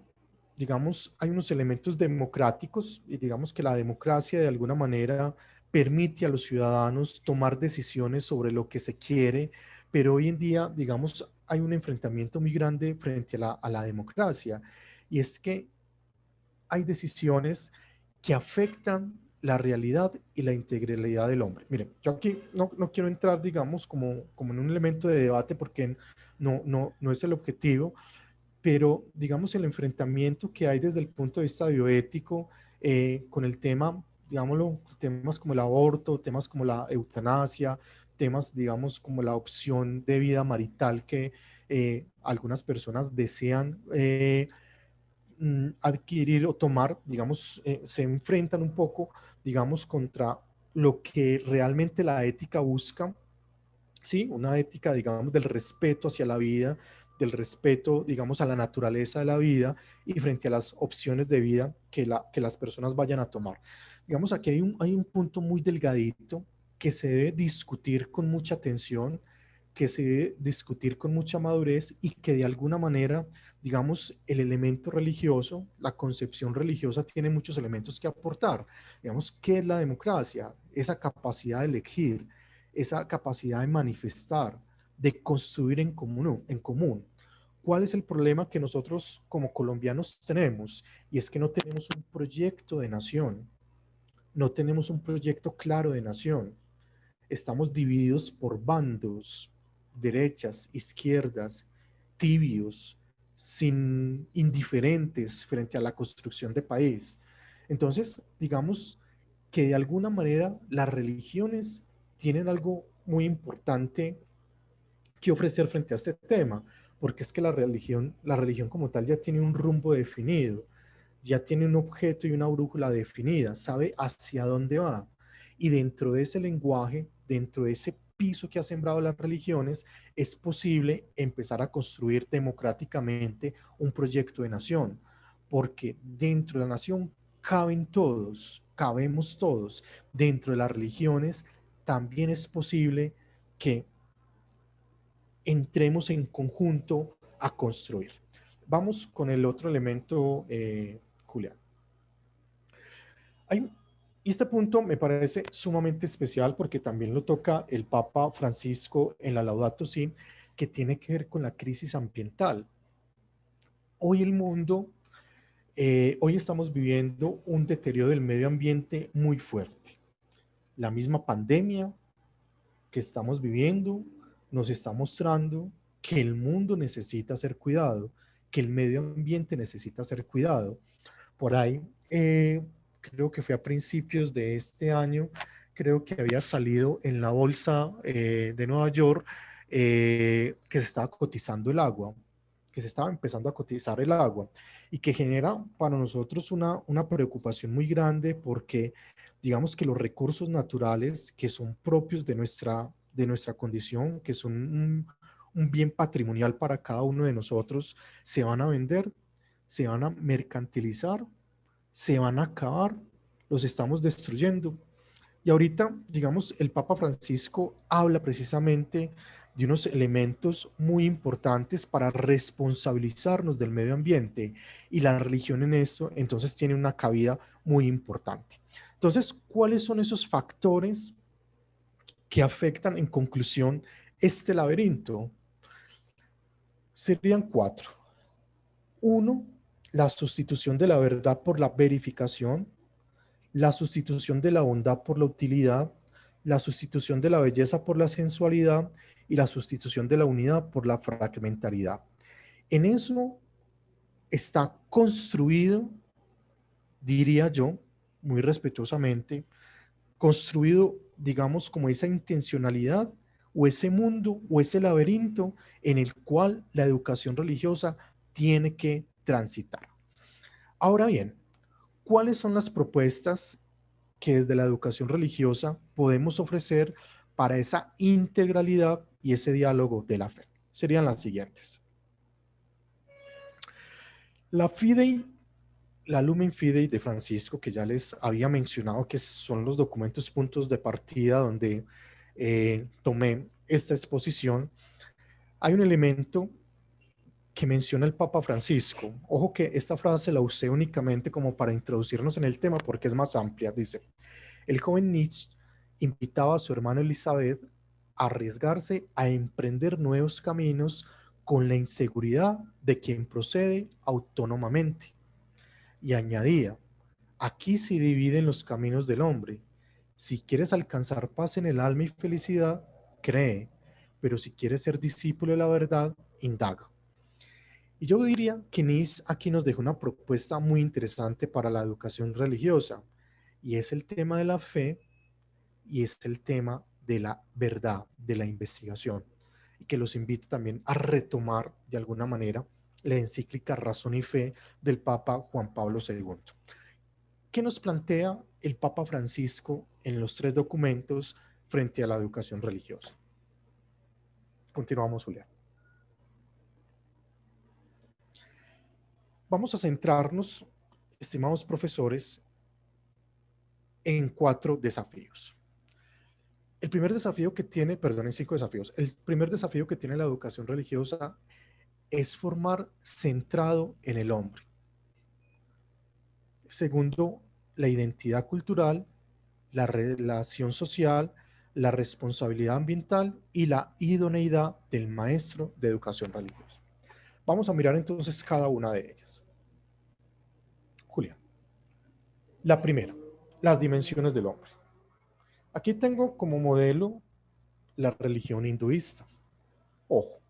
digamos, hay unos elementos democráticos y digamos que la democracia de alguna manera permite a los ciudadanos tomar decisiones sobre lo que se quiere, pero hoy en día, digamos, hay un enfrentamiento muy grande frente a la democracia y es que hay decisiones que afectan la realidad y la integralidad del hombre. Miren, yo aquí no quiero entrar, digamos, como en un elemento de debate porque no es el objetivo, pero digamos el enfrentamiento que hay desde el punto de vista bioético con el tema, digámoslo, temas como el aborto, temas como la eutanasia, temas, digamos, como la opción de vida marital que algunas personas desean adquirir o tomar, digamos, se enfrentan un poco, digamos, contra lo que realmente la ética busca, ¿sí? Una ética, digamos, del respeto hacia la vida, del respeto, digamos, a la naturaleza de la vida y frente a las opciones de vida que las personas vayan a tomar. Digamos, aquí hay un punto muy delgadito que se debe discutir con mucha atención, que se debe discutir con mucha madurez y que de alguna manera, digamos, el elemento religioso, la concepción religiosa tiene muchos elementos que aportar. Digamos, ¿qué es la democracia? Esa capacidad de elegir, esa capacidad de manifestar, de construir en común, en común. ¿Cuál es el problema que nosotros como colombianos tenemos? Y es que no tenemos un proyecto de nación, no tenemos un proyecto claro de nación. Estamos divididos por bandos, derechas, izquierdas, tibios, sin indiferentes frente a la construcción de país. Entonces, digamos que de alguna manera las religiones tienen algo muy importante que ofrecer frente a este tema, porque es que la religión como tal ya tiene un rumbo definido, ya tiene un objeto y una brújula definida, sabe hacia dónde va. Y dentro de ese lenguaje, dentro de ese piso que ha sembrado las religiones, es posible empezar a construir democráticamente un proyecto de nación, porque dentro de la nación caben todos, cabemos todos. Dentro de las religiones también es posible que entremos en conjunto a construir. Vamos con el otro elemento, Julián. Hay, y este punto me parece sumamente especial porque también lo toca el Papa Francisco en la Laudato Si, que tiene que ver con la crisis ambiental. Hoy el mundo, hoy estamos viviendo un deterioro del medio ambiente muy fuerte. La misma pandemia que estamos viviendo nos está mostrando que el mundo necesita ser cuidado, que el medio ambiente necesita ser cuidado. Por ahí, creo que fue a principios de este año, creo que había salido en la bolsa de Nueva York que se estaba cotizando el agua, que se estaba empezando a cotizar el agua y que genera para nosotros una preocupación muy grande porque digamos que los recursos naturales que son propios de nuestra condición, que son un bien patrimonial para cada uno de nosotros, se van a vender, se van a mercantilizar, se van a acabar, los estamos destruyendo. Y ahorita, digamos, el Papa Francisco habla precisamente de unos elementos muy importantes para responsabilizarnos del medio ambiente y la religión en esto, entonces tiene una cabida muy importante. Entonces, ¿cuáles son esos factores que afectan en conclusión este laberinto? Serían cuatro. Uno, la sustitución de la verdad por la verificación, la sustitución de la bondad por la utilidad, la sustitución de la belleza por la sensualidad y la sustitución de la unidad por la fragmentaridad. En eso está construido, diría yo, muy respetuosamente, construido, digamos, como esa intencionalidad o ese mundo o ese laberinto en el cual la educación religiosa tiene que transitar. Ahora bien, ¿cuáles son las propuestas que desde la educación religiosa podemos ofrecer para esa integralidad y ese diálogo de la fe? Serían las siguientes. La Fidei, la Lumen Fidei de Francisco, que ya les había mencionado que son los documentos puntos de partida donde tomé esta exposición, hay un elemento que menciona el Papa Francisco. Ojo que esta frase la usé únicamente como para introducirnos en el tema porque es más amplia. Dice, el joven Nietzsche invitaba a su hermano Elizabeth a arriesgarse a emprender nuevos caminos con la inseguridad de quien procede autónomamente. Y añadía, aquí se dividen los caminos del hombre. Si quieres alcanzar paz en el alma y felicidad, cree, pero si quieres ser discípulo de la verdad, indaga. Y yo diría que Nietzsche aquí nos dejó una propuesta muy interesante para la educación religiosa, y es el tema de la fe y es el tema de la verdad, de la investigación, y que los invito también a retomar de alguna manera la encíclica Razón y Fe del Papa Juan Pablo II. ¿Qué nos plantea el Papa Francisco en los 3 documentos frente a la educación religiosa? Continuamos, Julián. Vamos a centrarnos, estimados profesores, en 4 desafíos. El primer desafío que tiene, perdón, en 5 desafíos. El primer desafío que tiene la educación religiosa es formar centrado en el hombre. Segundo, la identidad cultural, la relación social, la responsabilidad ambiental y la idoneidad del maestro de educación religiosa. Vamos a mirar entonces cada una de ellas. Julián. La primera, las dimensiones del hombre. Aquí tengo como modelo la religión hinduista. Ojo,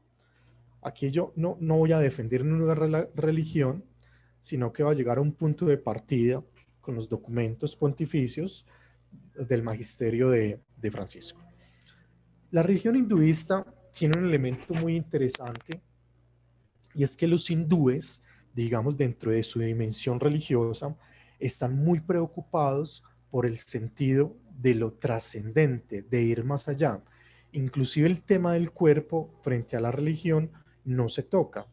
aquí yo no voy a defender ninguna religión, sino que va a llegar a un punto de partida con los documentos pontificios del magisterio de Francisco. La religión hinduista tiene un elemento muy interesante, y es que los hindúes, digamos, dentro de su dimensión religiosa, están muy preocupados por el sentido de lo trascendente, de ir más allá. Inclusive el tema del cuerpo frente a la religión no se toca.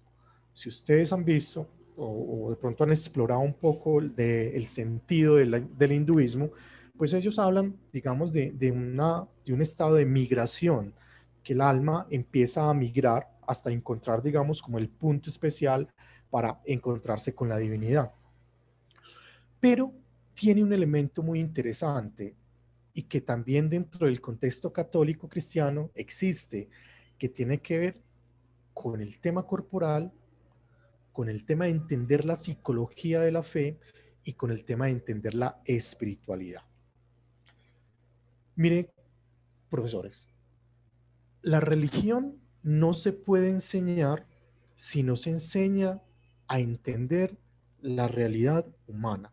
Si ustedes han visto o de pronto han explorado un poco el sentido del hinduismo, pues ellos hablan, digamos, de un estado de migración, que el alma empieza a migrar hasta encontrar, digamos, como el punto especial para encontrarse con la divinidad. Pero tiene un elemento muy interesante y que también dentro del contexto católico cristiano existe, que tiene que ver con el tema corporal, con el tema de entender la psicología de la fe y con el tema de entender la espiritualidad. Mire, profesores, la religión no se puede enseñar si no se enseña a entender la realidad humana.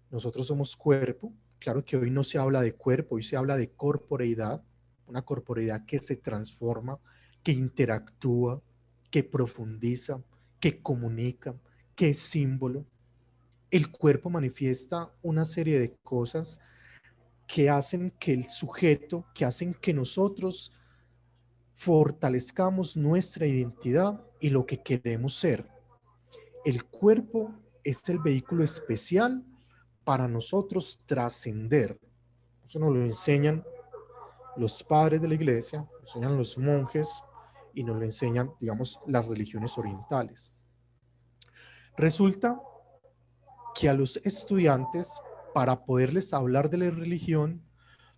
Nosotros somos cuerpo. Claro que hoy no se habla de cuerpo, hoy se habla de corporeidad, una corporeidad que se transforma, que interactúa, que profundiza, que comunica, que es símbolo. El cuerpo manifiesta una serie de cosas que hacen que el sujeto, que hacen que nosotros fortalezcamos nuestra identidad y lo que queremos ser. El cuerpo es el vehículo especial para nosotros trascender. Eso nos lo enseñan los padres de la iglesia, nos lo enseñan los monjes y nos lo enseñan, digamos, las religiones orientales. Resulta que a los estudiantes, para poderles hablar de la religión,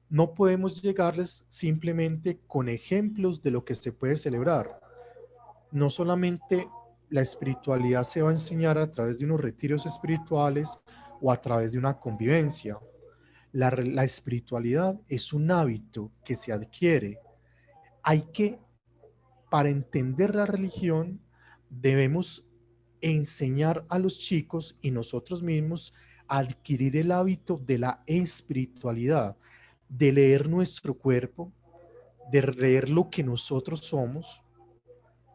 no podemos llegarles simplemente con ejemplos de lo que se puede celebrar. No solamente la espiritualidad se va a enseñar a través de unos retiros espirituales o a través de una convivencia. La espiritualidad es un hábito que se adquiere. Hay que, para entender la religión, debemos enseñar a los chicos y nosotros mismos a adquirir el hábito de la espiritualidad, de leer nuestro cuerpo, de leer lo que nosotros somos,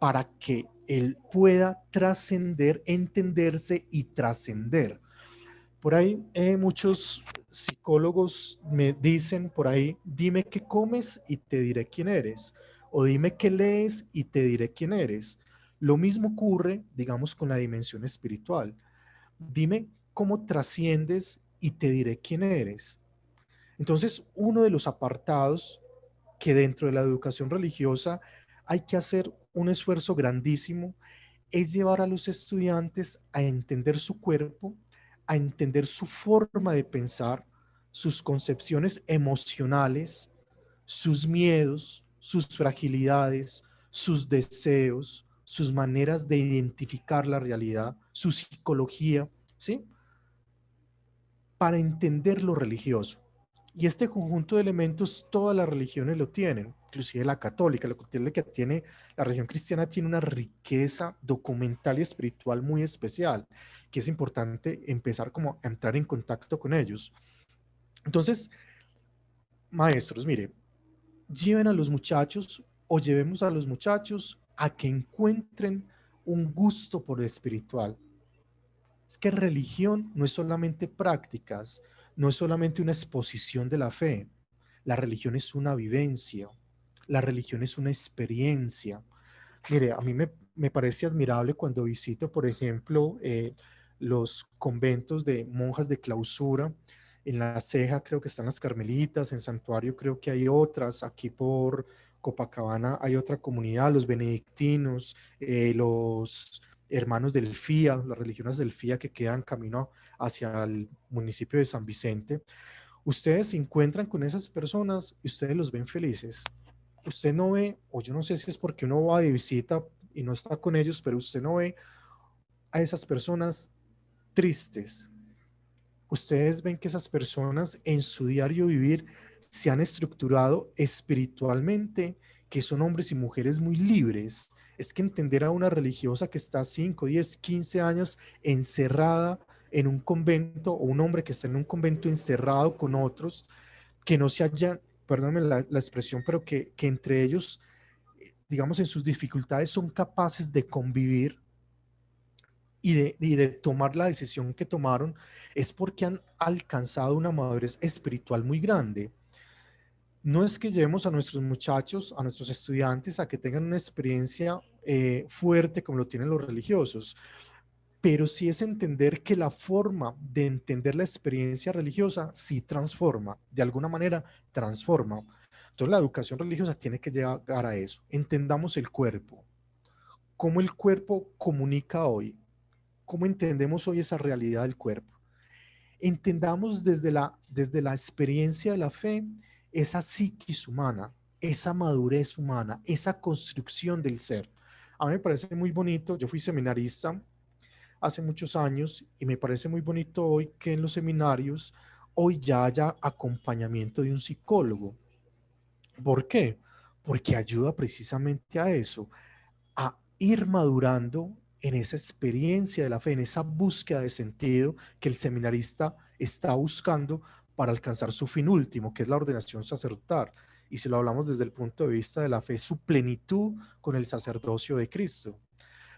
para que él pueda trascender, entenderse y trascender. Por ahí muchos psicólogos me dicen por ahí, dime qué comes y te diré quién eres, o dime qué lees y te diré quién eres. Lo mismo ocurre, digamos, con la dimensión espiritual. Dime cómo trasciendes y te diré quién eres. Entonces, uno de los apartados que dentro de la educación religiosa hay que hacer un esfuerzo grandísimo es llevar a los estudiantes a entender su cuerpo, a entender su forma de pensar, sus concepciones emocionales, sus miedos, sus fragilidades, sus deseos, sus maneras de identificar la realidad, su psicología, ¿sí? Para entender lo religioso. Y este conjunto de elementos todas las religiones lo tienen, inclusive la católica, la religión cristiana tiene una riqueza documental y espiritual muy especial, que es importante empezar como a entrar en contacto con ellos. Entonces, maestros, mire, lleven a los muchachos o llevemos a los muchachos a que encuentren un gusto por lo espiritual. Es que religión no es solamente prácticas, no es solamente una exposición de la fe. La religión es una vivencia, la religión es una experiencia. Mire, a mí me parece admirable cuando visito, por ejemplo, los conventos de monjas de clausura. En La Ceja creo que están las Carmelitas, en Santuario creo que hay otras, aquí por Copacabana hay otra comunidad, los benedictinos, los hermanos del FIA, las religiones del FIA que quedan camino hacia el municipio de San Vicente. Ustedes se encuentran con esas personas y ustedes los ven felices. Usted no ve, o yo no sé si es porque uno va de visita y no está con ellos, pero usted no ve a esas personas tristes. Ustedes ven que esas personas en su diario vivir se han estructurado espiritualmente, que son hombres y mujeres muy libres. Es que entender a una religiosa que está 5, 10, 15 años encerrada en un convento, o un hombre que está en un convento encerrado con otros, que no se hallan, perdóname la expresión, pero que entre ellos, digamos, en sus dificultades son capaces de convivir y de tomar la decisión que tomaron, es porque han alcanzado una madurez espiritual muy grande. No es que llevemos a nuestros muchachos, a nuestros estudiantes, a que tengan una experiencia fuerte como lo tienen los religiosos, pero sí es entender que la forma de entender la experiencia religiosa sí transforma, de alguna manera transforma. Entonces la educación religiosa tiene que llegar a eso. Entendamos el cuerpo, cómo el cuerpo comunica hoy, cómo entendemos hoy esa realidad del cuerpo. Entendamos desde la experiencia de la fe esa psiquis humana, esa madurez humana, esa construcción del ser. A mí me parece muy bonito, yo fui seminarista hace muchos años y me parece muy bonito hoy que en los seminarios hoy ya haya acompañamiento de un psicólogo. ¿Por qué? Porque ayuda precisamente a eso, a ir madurando en esa experiencia de la fe, en esa búsqueda de sentido que el seminarista está buscando para alcanzar su fin último, que es la ordenación sacerdotal. Y si lo hablamos desde el punto de vista de la fe, su plenitud con el sacerdocio de Cristo.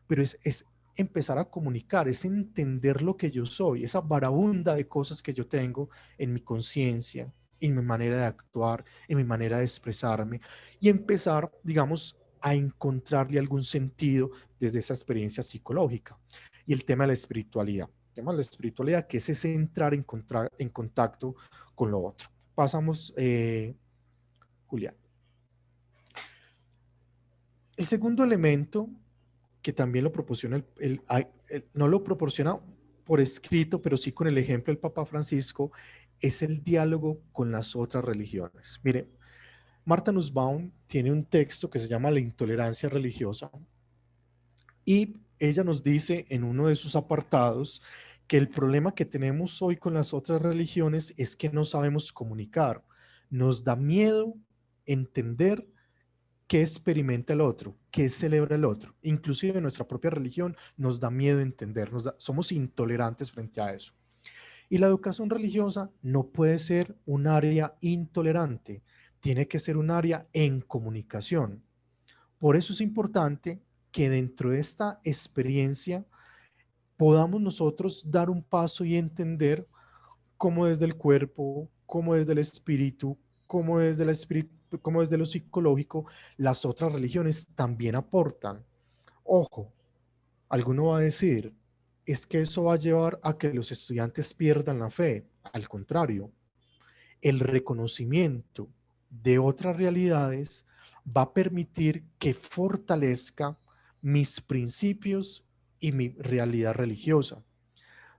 Pero es empezar a comunicar, es entender lo que yo soy, esa barabunda de cosas que yo tengo en mi conciencia, en mi manera de actuar, en mi manera de expresarme, y empezar, digamos, a encontrarle algún sentido desde esa experiencia psicológica. Y el tema de la espiritualidad. El tema de la espiritualidad, que es ese entrar en contacto con lo otro. Pasamos, Julián. El segundo elemento que también lo proporciona, no lo proporciona por escrito, pero sí con el ejemplo del Papa Francisco, es el diálogo con las otras religiones. Mire, Martha Nussbaum tiene un texto que se llama La intolerancia religiosa y ella nos dice en uno de sus apartados que el problema que tenemos hoy con las otras religiones es que no sabemos comunicar. Nos da miedo entender qué experimenta el otro, qué celebra el otro. Inclusive en nuestra propia religión nos da miedo entender, somos intolerantes frente a eso. Y la educación religiosa no puede ser un área intolerante, tiene que ser un área en comunicación. Por eso es importante que dentro de esta experiencia podamos nosotros dar un paso y entender cómo desde el cuerpo, cómo desde el espíritu, cómo desde lo psicológico, las otras religiones también aportan. Ojo, alguno va a decir, es que eso va a llevar a que los estudiantes pierdan la fe. Al contrario, el reconocimiento de otras realidades va a permitir que fortalezca, mis principios y mi realidad religiosa.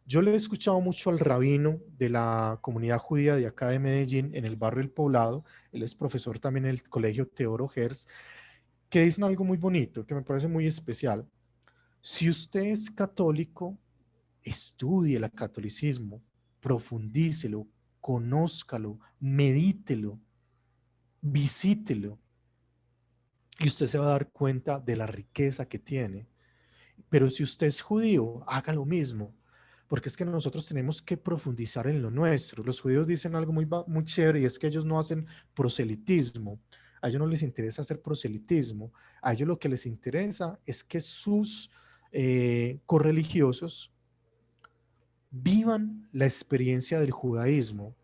Yo le he escuchado mucho al rabino de la comunidad judía de acá de Medellín, en el barrio El Poblado. Él es profesor también en el colegio Teodoro Herz, que dicen algo muy bonito, que me parece muy especial. Si usted es católico, estudie el catolicismo, profundícelo, conózcalo, medítelo, visítelo, y usted se va a dar cuenta de la riqueza que tiene. Pero si usted es judío, haga lo mismo, porque es que nosotros tenemos que profundizar en lo nuestro. Los judíos dicen algo muy chévere, y es que ellos no hacen proselitismo. A ellos no les interesa hacer proselitismo. A ellos lo que les interesa es que sus correligiosos vivan la experiencia del judaísmo.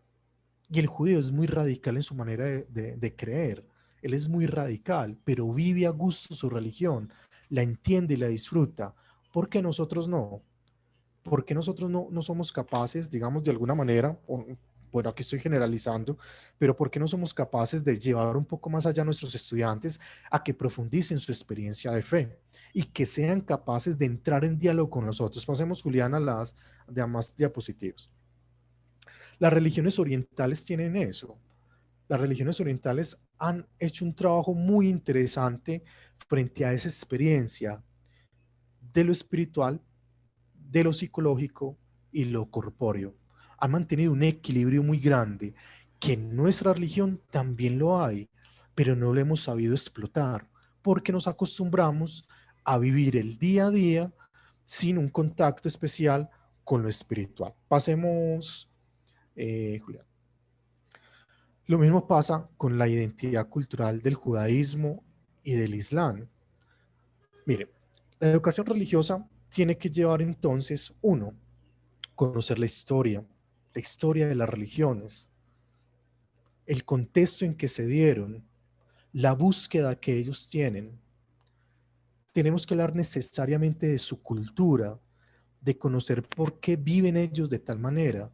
Y el judío es muy radical en su manera de creer. Él es muy radical, pero vive a gusto su religión, la entiende y la disfruta. ¿Por qué nosotros no? ¿Por qué nosotros no somos capaces, digamos, de alguna manera, bueno, aquí estoy generalizando, pero por qué no somos capaces de llevar un poco más allá a nuestros estudiantes a que profundicen su experiencia de fe y que sean capaces de entrar en diálogo con nosotros? Pasemos, Julián, a las demás diapositivas. Las religiones orientales tienen eso. Las religiones orientales han hecho un trabajo muy interesante frente a esa experiencia de lo espiritual, de lo psicológico y lo corpóreo. Han mantenido un equilibrio muy grande que en nuestra religión también lo hay, pero no lo hemos sabido explotar porque nos acostumbramos a vivir el día a día sin un contacto especial con lo espiritual. Pasemos, Julián. Lo mismo pasa con la identidad cultural del judaísmo y del islam. Mire, la educación religiosa tiene que llevar entonces, uno, conocer la historia de las religiones, el contexto en que se dieron, la búsqueda que ellos tienen. Tenemos que hablar necesariamente de su cultura, de conocer por qué viven ellos de tal manera,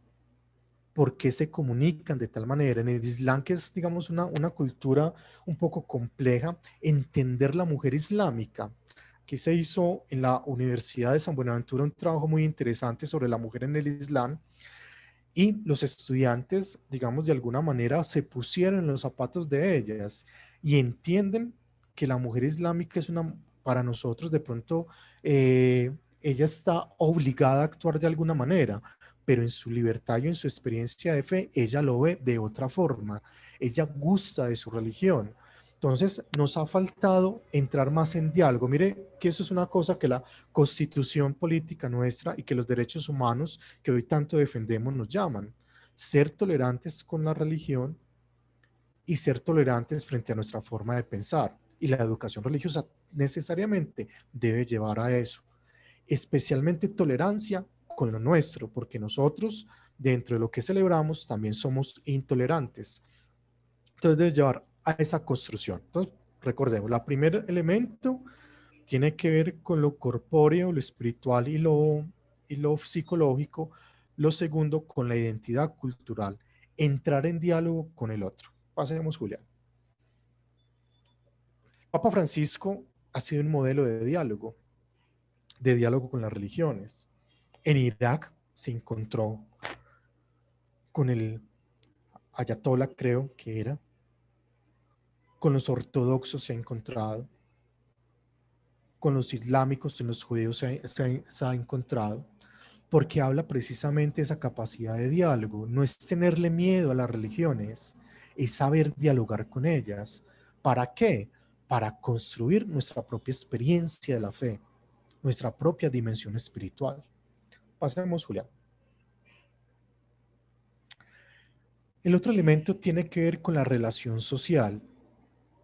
por qué se comunican de tal manera. En el Islam, que es, digamos, una cultura un poco compleja, entender la mujer islámica. Aquí se hizo en la Universidad de San Buenaventura un trabajo muy interesante sobre la mujer en el Islam, y los estudiantes, digamos, de alguna manera se pusieron en los zapatos de ellas y entienden que la mujer islámica es una, para nosotros de pronto, ella está obligada a actuar de alguna manera, pero en su libertad y en su experiencia de fe, ella lo ve de otra forma. Ella gusta de su religión. Entonces, nos ha faltado entrar más en diálogo. Mire que eso es una cosa que la constitución política nuestra y que los derechos humanos que hoy tanto defendemos nos llaman. Ser tolerantes con la religión y ser tolerantes frente a nuestra forma de pensar. Y la educación religiosa necesariamente debe llevar a eso. Especialmente tolerancia con lo nuestro, porque nosotros, dentro de lo que celebramos, también somos intolerantes. Entonces debe llevar a esa construcción. Entonces, recordemos, el primer elemento tiene que ver con lo corpóreo, lo espiritual y lo psicológico. Lo segundo, con la identidad cultural. Entrar en diálogo con el otro. Pasemos, Julián. Papa Francisco ha sido un modelo de diálogo con las religiones. En Irak se encontró con el ayatollah, creo que era. Con los ortodoxos se ha encontrado. Con los islámicos y los judíos se ha encontrado, porque habla precisamente de esa capacidad de diálogo. No es tenerle miedo a las religiones, es saber dialogar con ellas. ¿Para qué? Para construir nuestra propia experiencia de la fe, nuestra propia dimensión espiritual. Pasemos, Julián. El otro elemento tiene que ver con la relación social.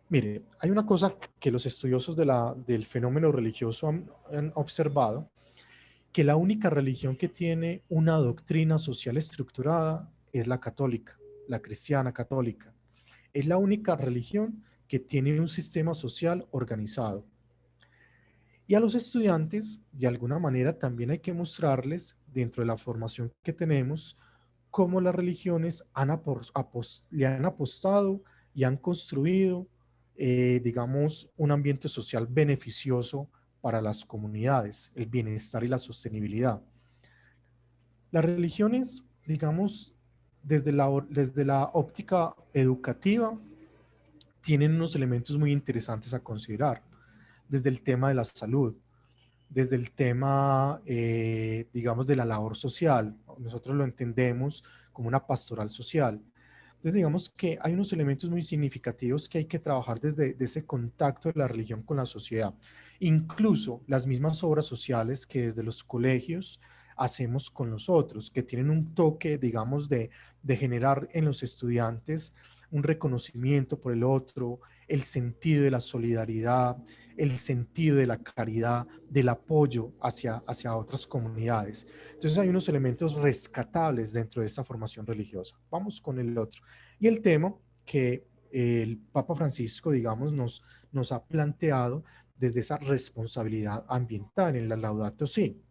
Mire, hay una cosa que los estudiosos del fenómeno religioso han observado, que la única religión que tiene una doctrina social estructurada es la católica, la cristiana católica. Es la única religión que tiene un sistema social organizado. Y a los estudiantes, de alguna manera, también hay que mostrarles, dentro de la formación que tenemos, cómo las religiones le han apostado y han construido, digamos, un ambiente social beneficioso para las comunidades, el bienestar y la sostenibilidad. Las religiones, digamos, desde la óptica educativa, tienen unos elementos muy interesantes a considerar, desde el tema de la salud, desde el tema, digamos, de la labor social. Nosotros lo entendemos como una pastoral social. Entonces, digamos que hay unos elementos muy significativos que hay que trabajar desde ese contacto de la religión con la sociedad. Incluso las mismas obras sociales que desde los colegios hacemos con los otros, que tienen un toque, digamos, de generar en los estudiantes un reconocimiento por el otro, el sentido de la solidaridad, el sentido de la caridad, del apoyo hacia otras comunidades. Entonces hay unos elementos rescatables dentro de esta formación religiosa. Vamos con el otro. Y el tema que el Papa Francisco, digamos, nos ha planteado desde esa responsabilidad ambiental en la Laudato Si.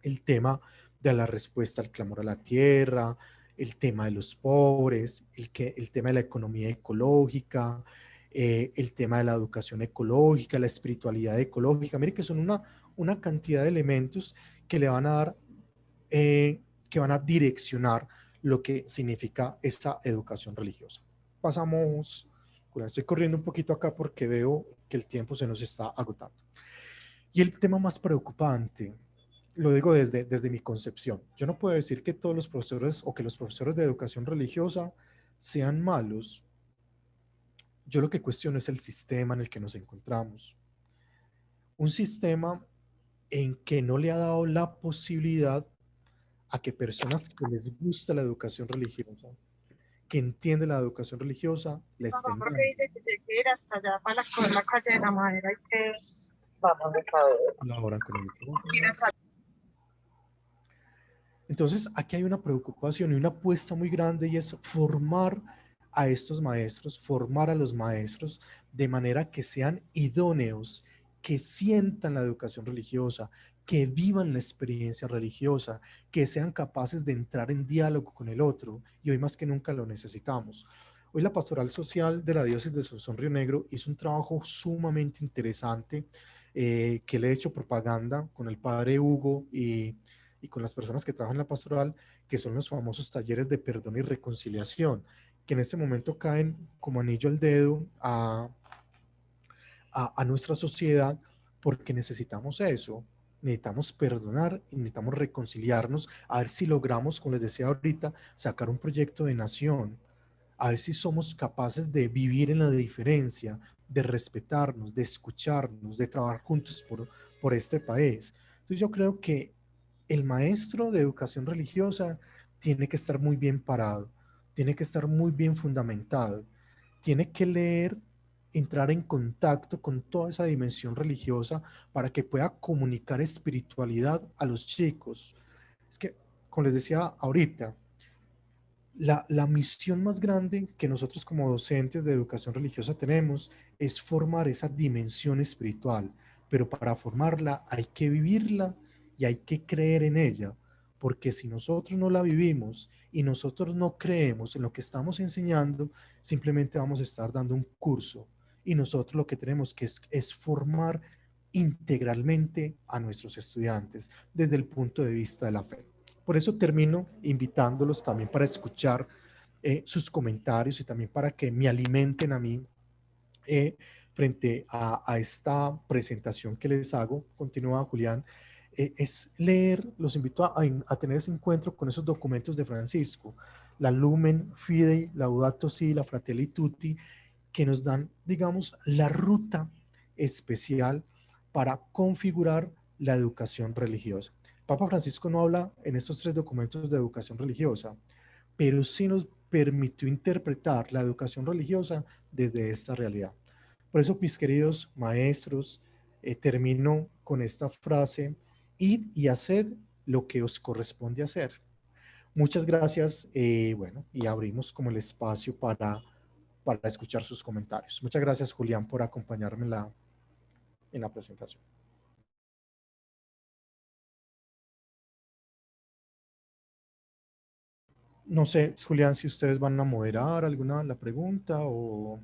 El tema de la respuesta al clamor a la tierra, el tema de los pobres, el tema de la economía ecológica, el tema de la educación ecológica, la espiritualidad ecológica. Mire que son una cantidad de elementos que le van a dar, que van a direccionar lo que significa esa educación religiosa. Pasamos, estoy corriendo un poquito acá porque veo que el tiempo se nos está agotando. Y el tema más preocupante, lo digo desde mi concepción, yo no puedo decir que todos los profesores o que los profesores de educación religiosa sean malos. Yo lo que cuestiono es el sistema en el que nos encontramos. Un sistema en que no le ha dado la posibilidad a que personas que les gusta la educación religiosa, que entienden la educación religiosa, la estén Porque dando. dice que se quiere ir hasta allá para la calle de la madera y que vamos de cabeza. Colaboran con el Mira, micrófono. Entonces, aquí hay una preocupación y una apuesta muy grande y es formar a estos maestros, formar a los maestros de manera que sean idóneos, que sientan la educación religiosa, que vivan la experiencia religiosa, que sean capaces de entrar en diálogo con el otro, y hoy más que nunca lo necesitamos. Hoy la Pastoral Social de la Diócesis de Sonsón Río Negro hizo un trabajo sumamente interesante, que le he hecho propaganda con el padre Hugo y con las personas que trabajan en la pastoral, que son los famosos talleres de perdón y reconciliación, que en este momento caen como anillo al dedo a nuestra sociedad, porque necesitamos eso. Necesitamos perdonar y necesitamos reconciliarnos, a ver si logramos, como les decía ahorita, sacar un proyecto de nación, a ver si somos capaces de vivir en la diferencia, de respetarnos, de escucharnos, de trabajar juntos por este país. Entonces yo creo que el maestro de educación religiosa tiene que estar muy bien parado, tiene que estar muy bien fundamentado, tiene que leer, entrar en contacto con toda esa dimensión religiosa para que pueda comunicar espiritualidad a los chicos. Es que, como les decía ahorita, la misión más grande que nosotros como docentes de educación religiosa tenemos es formar esa dimensión espiritual, pero para formarla hay que vivirla y hay que creer en ella, porque si nosotros no la vivimos y nosotros no creemos en lo que estamos enseñando, simplemente vamos a estar dando un curso y nosotros lo que tenemos que es formar integralmente a nuestros estudiantes desde el punto de vista de la fe. Por eso termino invitándolos también para escuchar sus comentarios y también para que me alimenten a mí frente a esta presentación que les hago. Continúa Julián. Es leer, los invito a tener ese encuentro con esos documentos de Francisco, la Lumen Fidei, Laudato Si, la Fratelli Tutti, que nos dan, digamos, la ruta especial para configurar la educación religiosa. Papa Francisco no habla en estos 3 documentos de educación religiosa, pero sí nos permitió interpretar la educación religiosa desde esta realidad. Por eso, mis queridos maestros, termino con esta frase: id y haced lo que os corresponde hacer. Muchas gracias, bueno, y abrimos como el espacio para escuchar sus comentarios. Muchas gracias, Julián, por acompañarme en la presentación. No sé, Julián, si ustedes van a moderar alguna la pregunta o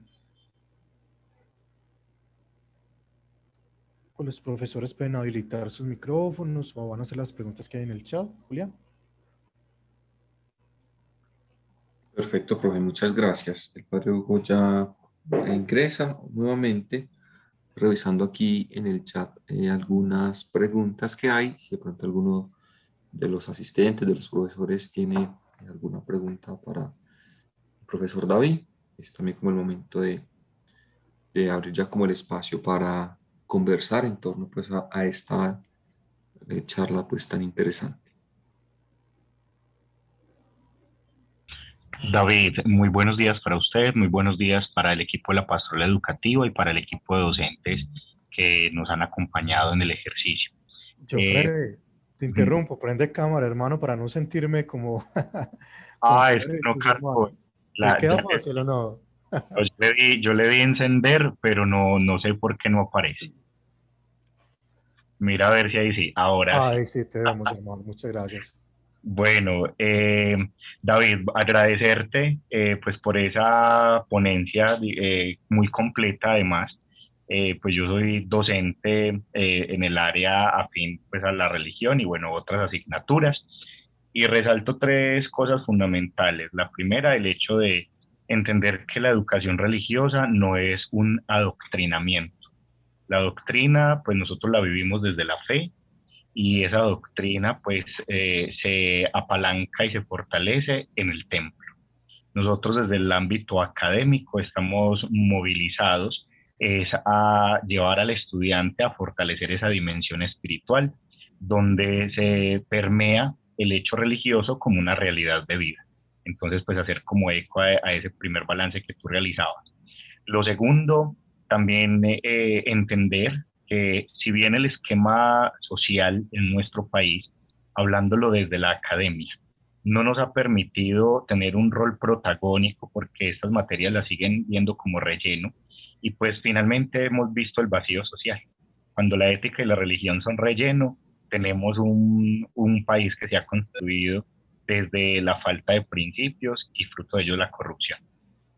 pues los profesores pueden habilitar sus micrófonos o van a hacer las preguntas que hay en el chat. Julián. Perfecto, profe, muchas gracias. El padre Hugo ya ingresa nuevamente, revisando aquí en el chat algunas preguntas que hay. Si de pronto alguno de los asistentes, de los profesores, tiene alguna pregunta para el profesor David, es también como el momento de abrir ya como el espacio para conversar en torno pues a esta charla pues tan interesante. David, muy buenos días para usted, muy buenos días para el equipo de la Pastoral Educativa y para el equipo de docentes que nos han acompañado en el ejercicio. Jofre, te interrumpo, prende cámara, hermano, para no sentirme como... es que no cargo. ¿Le queda fácil o no? Pues yo le di encender, pero no sé por qué no aparece. Mira a ver si ahí sí, ahora sí. Sí, te vemos, hermano, muchas gracias. Bueno, David, agradecerte pues por esa ponencia muy completa además. Pues yo soy docente en el área afín pues a la religión y bueno, otras asignaturas. Y resalto tres cosas fundamentales. La primera, el hecho de entender que la educación religiosa no es un adoctrinamiento. La doctrina, pues nosotros la vivimos desde la fe y esa doctrina pues se apalanca y se fortalece en el templo. Nosotros desde el ámbito académico estamos movilizados es a llevar al estudiante a fortalecer esa dimensión espiritual donde se permea el hecho religioso como una realidad de vida. Entonces pues hacer como eco a ese primer balance que tú realizabas. Lo segundo, también entender que si bien el esquema social en nuestro país, hablándolo desde la academia, no nos ha permitido tener un rol protagónico porque estas materias las siguen viendo como relleno y pues finalmente hemos visto el vacío social. Cuando la ética y la religión son relleno, tenemos un país que se ha construido desde la falta de principios y fruto de ello la corrupción.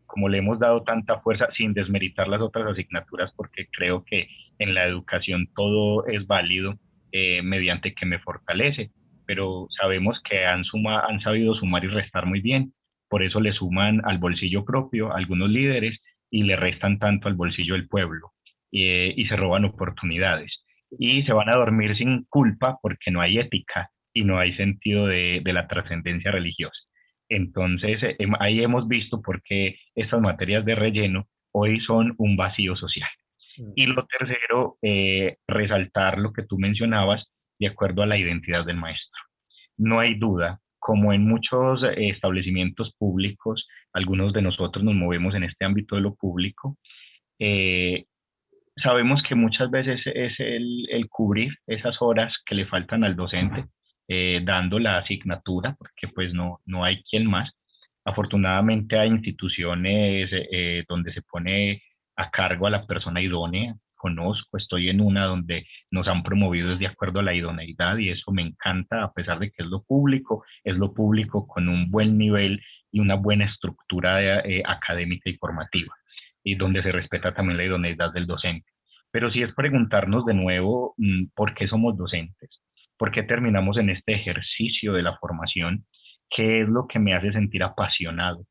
Como le hemos dado tanta fuerza, sin desmeritar las otras asignaturas, porque creo que en la educación todo es válido mediante que me fortalece, pero sabemos que han sabido sumar y restar muy bien, por eso le suman al bolsillo propio a algunos líderes y le restan tanto al bolsillo del pueblo y se roban oportunidades. Y se van a dormir sin culpa porque no hay ética y no hay sentido de la trascendencia religiosa. Entonces, ahí hemos visto por qué estas materias de relleno hoy son un vacío social. Y lo tercero, resaltar lo que tú mencionabas de acuerdo a la identidad del maestro. No hay duda, como en muchos establecimientos públicos, algunos de nosotros nos movemos en este ámbito de lo público, sabemos que muchas veces es el cubrir esas horas que le faltan al docente, dando la asignatura, porque pues no hay quien más. Afortunadamente hay instituciones donde se pone a cargo a la persona idónea. Conozco, estoy en una donde nos han promovido de acuerdo a la idoneidad y eso me encanta, a pesar de que es lo público con un buen nivel y una buena estructura académica y formativa, y donde se respeta también la idoneidad del docente. Pero sí es preguntarnos de nuevo por qué somos docentes, por qué terminamos en este ejercicio de la formación, qué es lo que me hace sentir apasionado.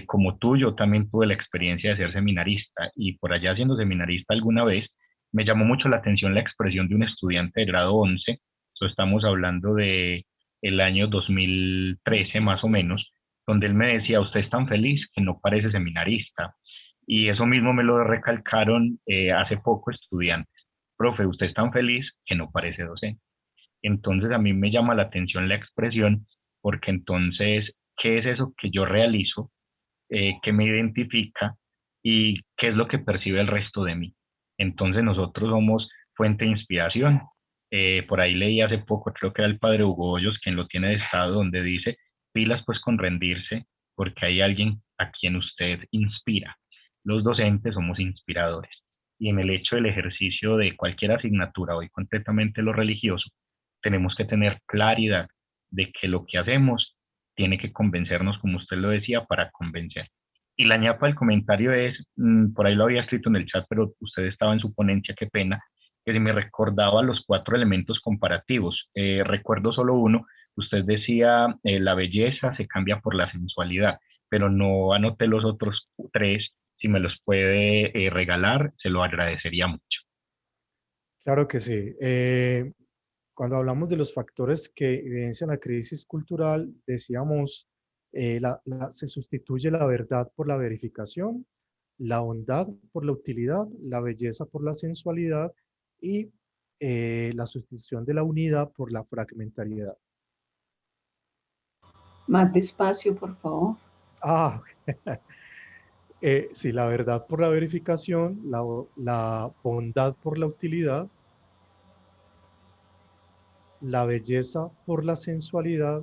Como tú, yo también tuve la experiencia de ser seminarista y por allá siendo seminarista alguna vez, me llamó mucho la atención la expresión de un estudiante de grado 11, eso estamos hablando de el año 2013 más o menos, donde él me decía, usted es tan feliz que no parece seminarista. Y eso mismo me lo recalcaron hace poco estudiantes. Profe, usted es tan feliz que no parece docente. Entonces a mí me llama la atención la expresión porque entonces, ¿qué es eso que yo realizo? ¿Qué me identifica? ¿Y qué es lo que percibe el resto de mí? Entonces nosotros somos fuente de inspiración. Por ahí leí hace poco, creo que era el padre Hugo Hoyos quien lo tiene de estado, donde dice, pilas pues con rendirse, porque hay alguien a quien usted inspira. Los docentes somos inspiradores. Y en el hecho del ejercicio de cualquier asignatura, hoy concretamente lo religioso, tenemos que tener claridad de que lo que hacemos tiene que convencernos, como usted lo decía, para convencer. Y la ñapa del comentario es, por ahí lo había escrito en el chat, pero usted estaba en su ponencia, qué pena, que se me recordaba los 4 elementos comparativos. Recuerdo solo uno. Usted decía, la belleza se cambia por la sensualidad, pero no anoté los otros 3. Si me los puede regalar, se lo agradecería mucho. Claro que sí. Cuando hablamos de los factores que evidencian la crisis cultural, decíamos, se sustituye la verdad por la verificación, la bondad por la utilidad, la belleza por la sensualidad y la sustitución de la unidad por la fragmentariedad. Más despacio, por favor. Ah, sí, la verdad por la verificación, la bondad por la utilidad, la belleza por la sensualidad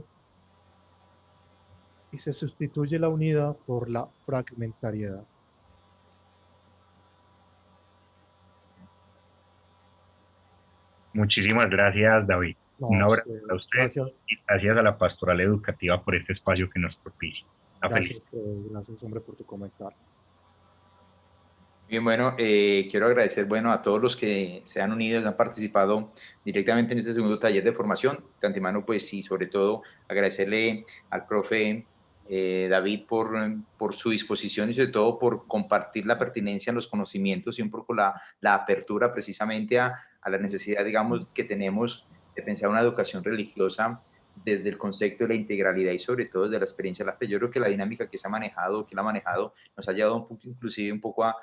y se sustituye la unidad por la fragmentariedad. Muchísimas gracias, David. No, Un abrazo a usted gracias, y gracias a la Pastoral Educativa por este espacio que nos propicia. gracias, hombre, por tu comentario. Bien, bueno, quiero agradecer, bueno, a todos los que se han unido y han participado directamente en este segundo taller de formación. De antemano, pues sí, sobre todo agradecerle al profe David por su disposición y sobre todo por compartir la pertinencia en los conocimientos y un poco la apertura precisamente a la necesidad, digamos, que tenemos de pensar una educación religiosa desde el concepto de la integralidad y sobre todo desde la experiencia de la fe. Yo creo que la dinámica que se ha manejado, que él ha manejado, nos ha llevado un poco, inclusive un poco a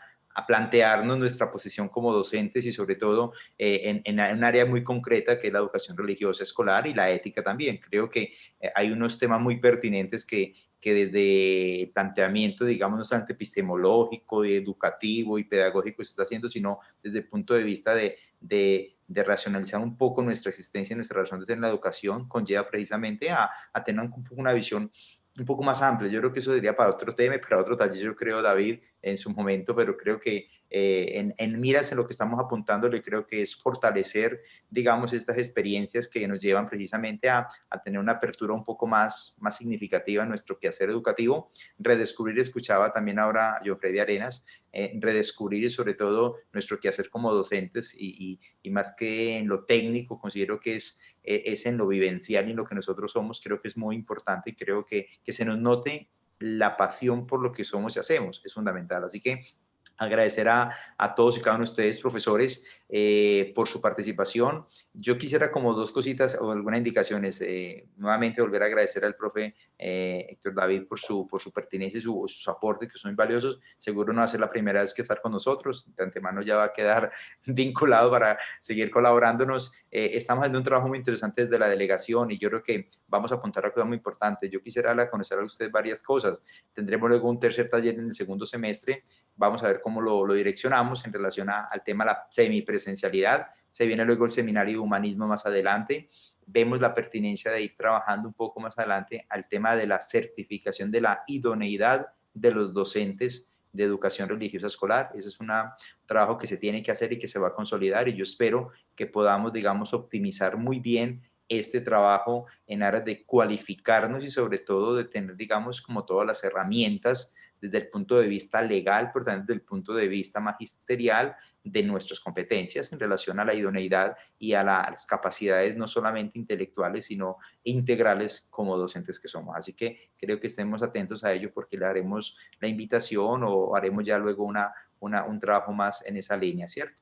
plantearnos nuestra posición como docentes y sobre todo en un área muy concreta que es la educación religiosa escolar y la ética también. Creo que hay unos temas muy pertinentes que desde el planteamiento, digamos, no solamente epistemológico, educativo y pedagógico se está haciendo, sino desde el punto de vista de racionalizar un poco nuestra existencia, nuestra razón de ser en la educación, conlleva precisamente a tener una visión un poco más amplia. Yo creo que eso sería para otro tema, para otro taller, yo creo, David, en su momento, pero creo que en miras en lo que estamos apuntando, le creo que es fortalecer, digamos, estas experiencias que nos llevan precisamente a tener una apertura un poco más significativa en nuestro quehacer educativo, redescubrir, escuchaba también ahora a Jofredi Arenas, redescubrir y sobre todo nuestro quehacer como docentes y más que en lo técnico, considero que es en lo vivencial y en lo que nosotros somos, creo que es muy importante y creo que se nos note la pasión por lo que somos y hacemos, es fundamental. Así que agradecer a todos y cada uno de ustedes, profesores, por su participación. Yo quisiera como 2 cositas o algunas indicaciones. Nuevamente volver a agradecer al profe Héctor David por su pertinencia y sus aportes que son valiosos. Seguro no va a ser la primera vez que estar con nosotros. De antemano ya va a quedar vinculado para seguir colaborándonos. Estamos haciendo un trabajo muy interesante desde la delegación y yo creo que vamos a apuntar a cosas muy importantes. Yo quisiera conocer a usted varias cosas. Tendremos luego un tercer taller en el segundo semestre. Vamos a ver cómo lo direccionamos en relación al tema de la semipresencialidad. Se viene luego el seminario de humanismo más adelante. Vemos la pertinencia de ir trabajando un poco más adelante al tema de la certificación de la idoneidad de los docentes de educación religiosa escolar. Ese es un trabajo que se tiene que hacer y que se va a consolidar y yo espero que podamos, digamos, optimizar muy bien este trabajo en aras de cualificarnos y sobre todo de tener, digamos, como todas las herramientas desde el punto de vista legal, pero también desde el punto de vista magisterial de nuestras competencias en relación a la idoneidad y a las capacidades no solamente intelectuales, sino integrales como docentes que somos. Así que creo que estemos atentos a ello porque le haremos la invitación o haremos ya luego un trabajo más en esa línea, ¿cierto?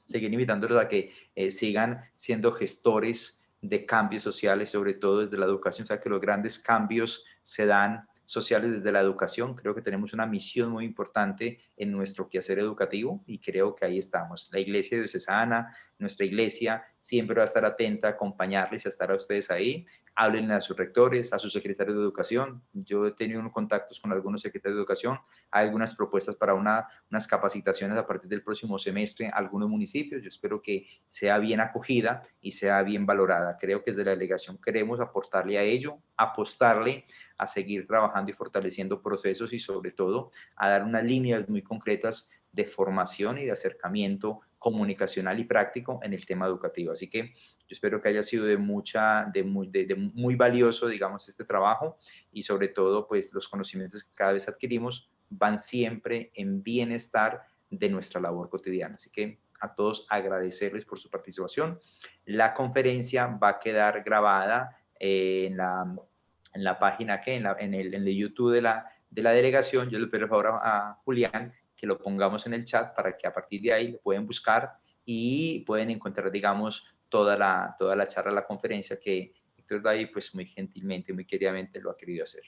Seguir invitándolos a que sigan siendo gestores de cambios sociales, sobre todo desde la educación, o sea que los grandes cambios se dan sociales desde la educación. Creo que tenemos una misión muy importante en nuestro quehacer educativo y creo que ahí estamos. La iglesia diocesana, nuestra iglesia, siempre va a estar atenta a acompañarles, a estar a ustedes ahí. Hablen a sus rectores, a sus secretarios de educación. Yo he tenido unos contactos con algunos secretarios de educación. Hay algunas propuestas para unas capacitaciones a partir del próximo semestre en algunos municipios. Yo espero que sea bien acogida y sea bien valorada. Creo que desde la delegación queremos aportarle a ello, apostarle a seguir trabajando y fortaleciendo procesos y sobre todo a dar unas líneas muy concretas de formación y de acercamiento comunicacional y práctico en el tema educativo. Así que yo espero que haya sido de muy valioso, digamos, este trabajo y sobre todo, pues los conocimientos que cada vez adquirimos van siempre en bienestar de nuestra labor cotidiana. Así que a todos agradecerles por su participación. La conferencia va a quedar grabada en la página, en el YouTube de la delegación. Yo le pido por favor a Julián que lo pongamos en el chat para que a partir de ahí lo pueden buscar y pueden encontrar, digamos, toda la charla, la conferencia que Héctor David, pues muy gentilmente, muy queridamente lo ha querido hacer.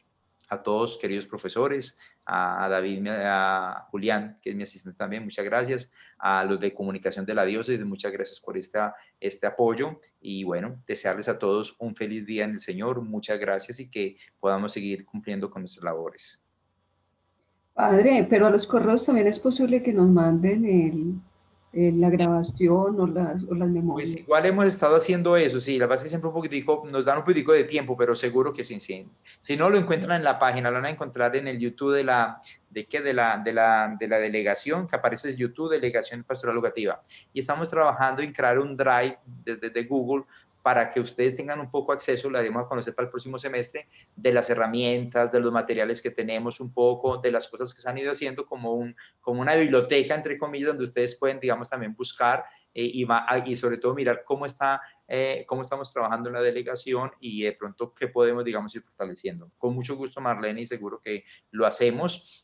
A todos, queridos profesores, a David, a Julián, que es mi asistente también, muchas gracias. A los de comunicación de la diócesis, muchas gracias por este apoyo. Y bueno, desearles a todos un feliz día en el Señor, muchas gracias y que podamos seguir cumpliendo con nuestras labores. Padre, pero a los correos también es posible que nos manden la grabación o las memorias. Pues igual hemos estado haciendo eso, sí, la verdad es que siempre nos dan un poquitico de tiempo, pero seguro que sí, sí. Si no, lo encuentran en la página, lo van a encontrar en el YouTube de la delegación, que aparece en YouTube, Delegación Pastoral Educativa. Y estamos trabajando en crear un drive desde Google para que ustedes tengan un poco acceso, la demos a conocer para el próximo semestre, de las herramientas, de los materiales que tenemos, un poco de las cosas que se han ido haciendo, como una biblioteca, entre comillas, donde ustedes pueden, digamos, también buscar y sobre todo mirar cómo estamos trabajando en la delegación y de pronto qué podemos, digamos, ir fortaleciendo. Con mucho gusto, Marlene, y seguro que lo hacemos.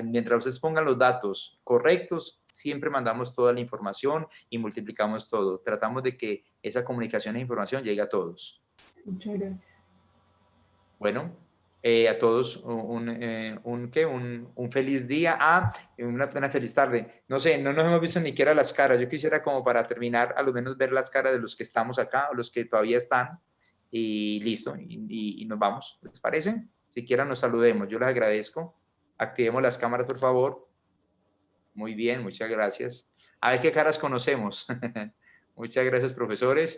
Mientras ustedes pongan los datos correctos, siempre mandamos toda la información y multiplicamos todo. Tratamos de que esa comunicación e información llegue a todos. Muchas gracias. Bueno, a todos un feliz día, una feliz tarde. No sé, no nos hemos visto ni siquiera las caras. Yo quisiera como para terminar, a lo menos ver las caras de los que estamos acá o los que todavía están y listo, y nos vamos. ¿Les parece? Siquiera nos saludemos. Yo les agradezco. Activemos las cámaras, por favor. Muy bien, muchas gracias. A ver qué caras conocemos. Muchas gracias, profesores.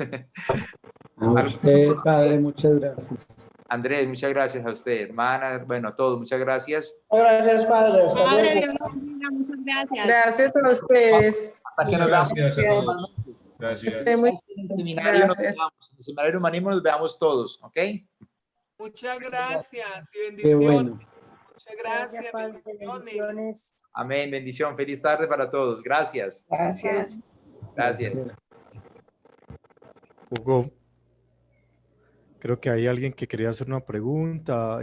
A usted, padre, muchas gracias. Andrés, muchas gracias a usted, hermana, bueno, a todos, muchas gracias. Gracias, padre. Padre, Dios los bendiga, muchas gracias. Gracias a ustedes. Hasta que nos veamos. Gracias a todos. Gracias. En el seminario nos veamos, en el seminario humanismo nos veamos todos, ¿ok? Muchas gracias y bendiciones. Qué bueno. Muchas gracias, bendiciones. Amén, bendición, feliz tarde para todos, gracias. Gracias. Gracias. Hugo, creo que hay alguien que quería hacer una pregunta.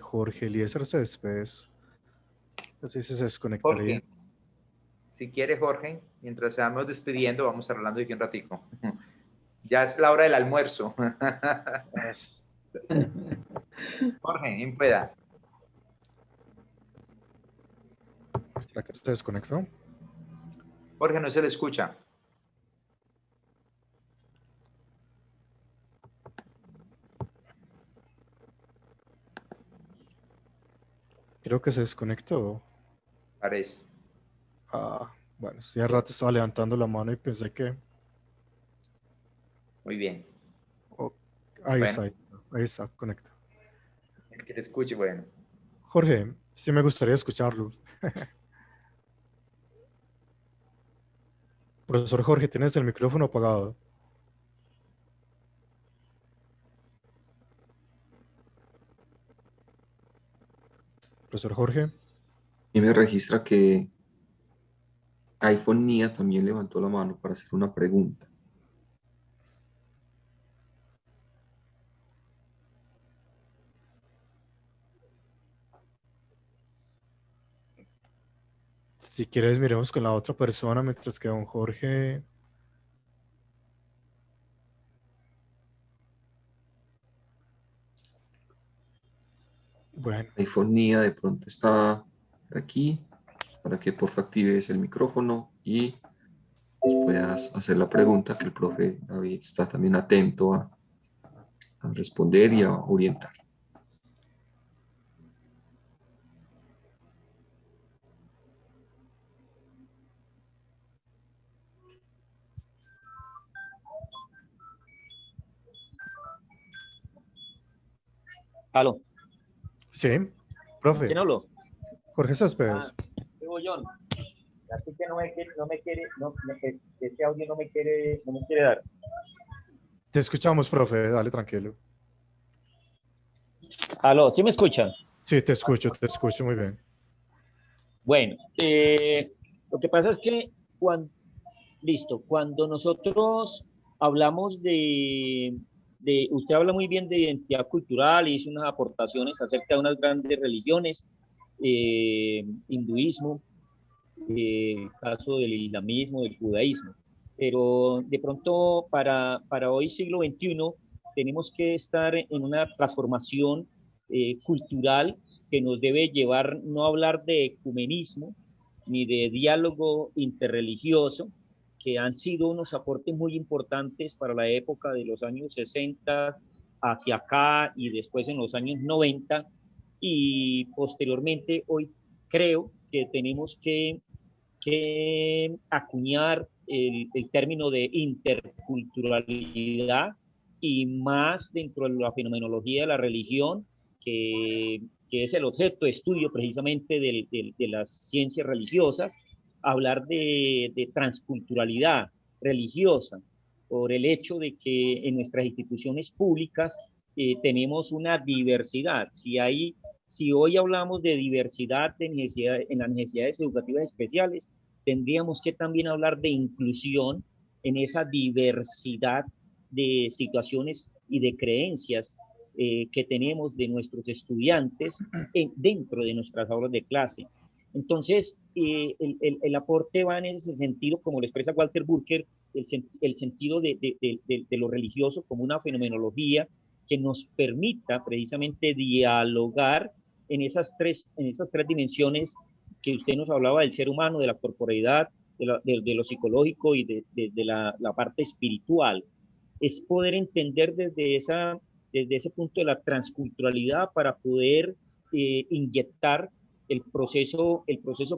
Jorge Eliezer Céspedes. No sé si se desconectaría. Jorge, si quiere, Jorge, mientras se vamos despidiendo, vamos hablando de aquí un ratico. Ya es la hora del almuerzo. Jorge, bien pueda. ¿Será que se desconectó? Jorge, no se le escucha. Creo que se desconectó. Parece. Bueno, sí, hace rato estaba levantando la mano y pensé que... Muy bien. Ahí Bueno. está, conecta. El que le escuche, bueno. Jorge, sí me gustaría escucharlo. Profesor Jorge, tienes el micrófono apagado. Profesor Jorge. Y me registra que iPhone Nia también levantó la mano para hacer una pregunta. Si quieres, miremos con la otra persona mientras que don Jorge... Bueno. iPhone Nia de pronto está por aquí, para que por favor actives el micrófono y nos puedas hacer la pregunta, que el profe David está también atento a responder y a orientar. ¿Aló? Sí, profe. ¿Quién habló? Jorge Céspedes. Digo John. La chica ese audio no me quiere dar. Te escuchamos, profe. Dale, tranquilo. ¿Aló? ¿Sí me escuchan? Sí, te escucho muy bien. Bueno, lo que pasa es que Listo. Cuando nosotros hablamos usted habla muy bien de identidad cultural y hizo unas aportaciones acerca de unas grandes religiones, hinduismo, caso del islamismo, del judaísmo. Pero de pronto para hoy siglo XXI tenemos que estar en una transformación cultural que nos debe llevar no a hablar de ecumenismo ni de diálogo interreligioso, que han sido unos aportes muy importantes para la época de los años 60 hacia acá y después en los años 90, y posteriormente hoy creo que tenemos que acuñar el término de interculturalidad, y más dentro de la fenomenología de la religión, que es el objeto de estudio precisamente de las ciencias religiosas, hablar de transculturalidad religiosa, por el hecho de que en nuestras instituciones públicas tenemos una diversidad. Si hoy hablamos de diversidad en las necesidades educativas especiales, tendríamos que también hablar de inclusión en esa diversidad de situaciones y de creencias que tenemos de nuestros estudiantes dentro de nuestras aulas de clase. Entonces, el aporte va en ese sentido, como lo expresa Walter Burker, el sentido de lo religioso como una fenomenología que nos permita precisamente dialogar en esas tres dimensiones que usted nos hablaba del ser humano, de la corporeidad, de lo psicológico y de la parte espiritual. Es poder entender desde ese punto de la transculturalidad para poder inyectar el proceso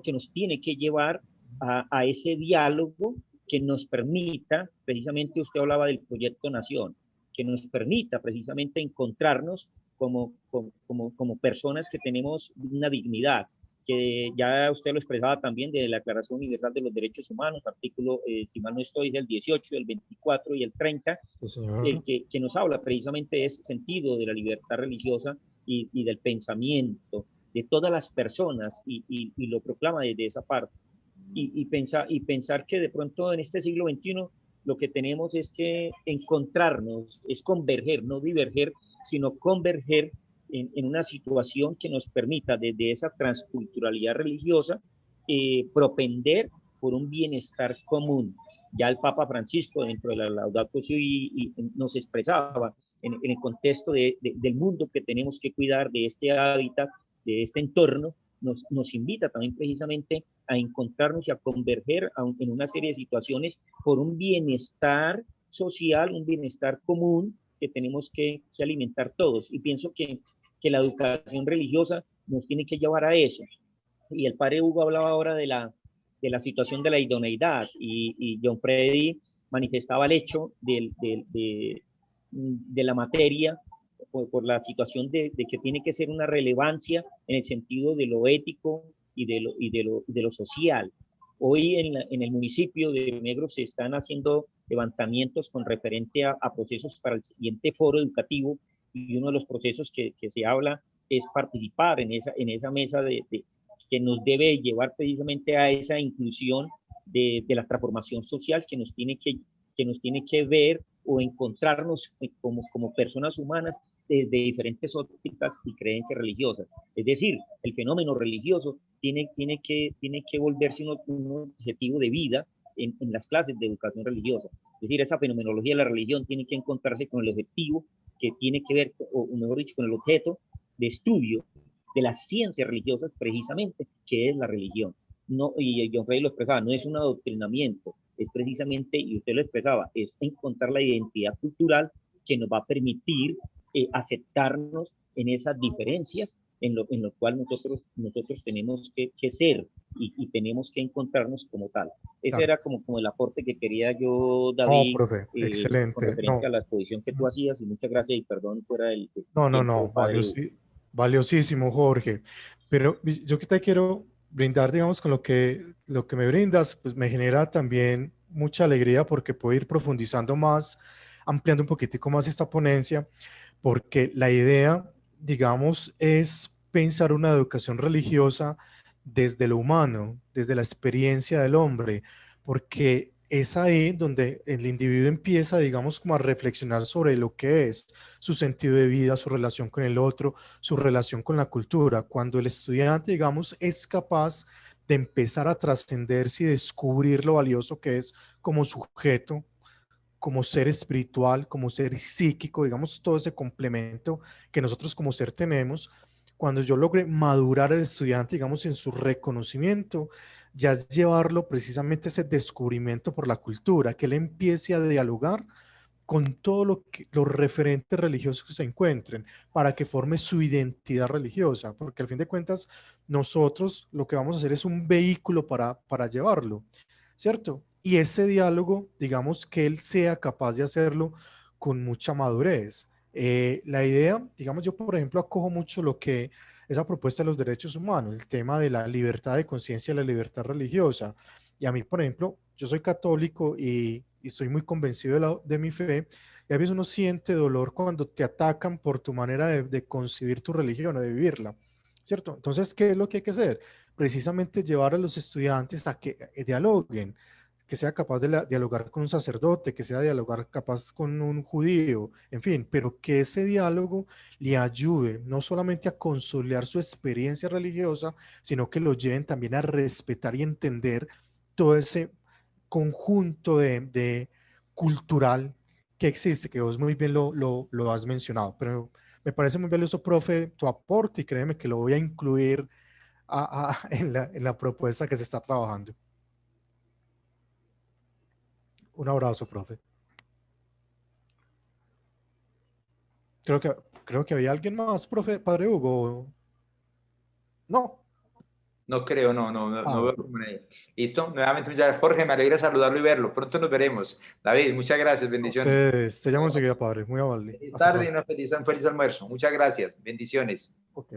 que nos tiene que llevar a ese diálogo que nos permita, precisamente usted hablaba del proyecto Nación, que nos permita precisamente encontrarnos como personas que tenemos una dignidad, que ya usted lo expresaba también de la Declaración Universal de los Derechos Humanos, artículo, si mal no estoy, del 18, el 24 y el 30, sí, que nos habla precisamente de ese sentido de la libertad religiosa y del pensamiento de todas las personas, y lo proclama desde esa parte. Y pensar que de pronto en este siglo XXI lo que tenemos es que encontrarnos, es converger, no diverger, sino converger en una situación que nos permita desde esa transculturalidad religiosa propender por un bienestar común. Ya el Papa Francisco dentro de la Laudato Si nos expresaba en el contexto del mundo que tenemos que cuidar, de este hábitat, de este entorno, nos invita también precisamente a encontrarnos y a converger en una serie de situaciones por un bienestar social, un bienestar común que tenemos que alimentar todos. Y pienso que la educación religiosa nos tiene que llevar a eso. Y el padre Hugo hablaba ahora de la situación de la idoneidad, y John Freddy manifestaba el hecho de la materia por la situación de que tiene que ser una relevancia en el sentido de lo ético y de lo social. Hoy en el municipio de Negro se están haciendo levantamientos con referente a procesos para el siguiente foro educativo, y uno de los procesos que se habla es participar en esa mesa que nos debe llevar precisamente a esa inclusión de la transformación social que nos tiene que ver o encontrarnos como personas humanas desde diferentes ópticas y creencias religiosas. Es decir, el fenómeno religioso tiene que volverse un objetivo de vida en las clases de educación religiosa. Es decir, esa fenomenología de la religión tiene que encontrarse con el objetivo que tiene que ver, o mejor dicho, con el objeto de estudio de las ciencias religiosas precisamente, que es la religión. No, y John Freddy lo expresaba, no es un adoctrinamiento, es precisamente, y usted lo expresaba, es encontrar la identidad cultural que nos va a permitir aceptarnos en esas diferencias en lo cual nosotros tenemos que ser y tenemos que encontrarnos como tal. Ese Claro. era como el aporte que quería yo, David, No, profe, con excelente. referencia No, a la exposición que tú hacías, y muchas gracias, y perdón fuera el no, tiempo, padre. valiosísimo, Jorge. Pero yo que te quiero brindar, digamos, con lo que me brindas, pues me genera también mucha alegría porque puedo ir profundizando más, ampliando un poquitico más esta ponencia, porque la idea, digamos, es pensar una educación religiosa desde lo humano, desde la experiencia del hombre, porque es ahí donde el individuo empieza, digamos, como a reflexionar sobre lo que es su sentido de vida, su relación con el otro, su relación con la cultura. Cuando el estudiante, digamos, es capaz de empezar a trascenderse y descubrir lo valioso que es como sujeto, como ser espiritual, como ser psíquico, digamos, todo ese complemento que nosotros como ser tenemos. Cuando yo logre madurar al estudiante, digamos, en su reconocimiento, ya es llevarlo precisamente a ese descubrimiento por la cultura, que él empiece a dialogar con todo los referentes religiosos que se encuentren, para que forme su identidad religiosa, porque al fin de cuentas nosotros lo que vamos a hacer es un vehículo para llevarlo, ¿cierto? Y ese diálogo, digamos, que él sea capaz de hacerlo con mucha madurez. La idea, digamos, yo por ejemplo acojo mucho lo que esa propuesta de los derechos humanos, el tema de la libertad de conciencia y la libertad religiosa. Y a mí, por ejemplo, yo soy católico y estoy muy convencido de mi fe, y a veces uno siente dolor cuando te atacan por tu manera de concebir tu religión o de vivirla, ¿cierto? Entonces, ¿qué es lo que hay que hacer? Precisamente llevar a los estudiantes a que dialoguen, que sea capaz de dialogar con un sacerdote, que sea dialogar capaz con un judío, en fin, pero que ese diálogo le ayude no solamente a consolidar su experiencia religiosa, sino que lo lleven también a respetar y entender todo ese conjunto de cultural que existe, que vos muy bien lo has mencionado. Pero me parece muy valioso, profe, tu aporte, y créeme que lo voy a incluir en la propuesta que se está trabajando. Un abrazo, profe. Creo que había alguien más, profe, padre Hugo. No. No creo, no veo Bueno. como nadie. Listo, nuevamente muchas gracias, Jorge, me alegra saludarlo y verlo. Pronto nos veremos. David, muchas gracias, bendiciones. Te llamo enseguida, padre, muy amable. Feliz Hasta tarde y pronto. un feliz almuerzo. Muchas gracias, bendiciones. Ok.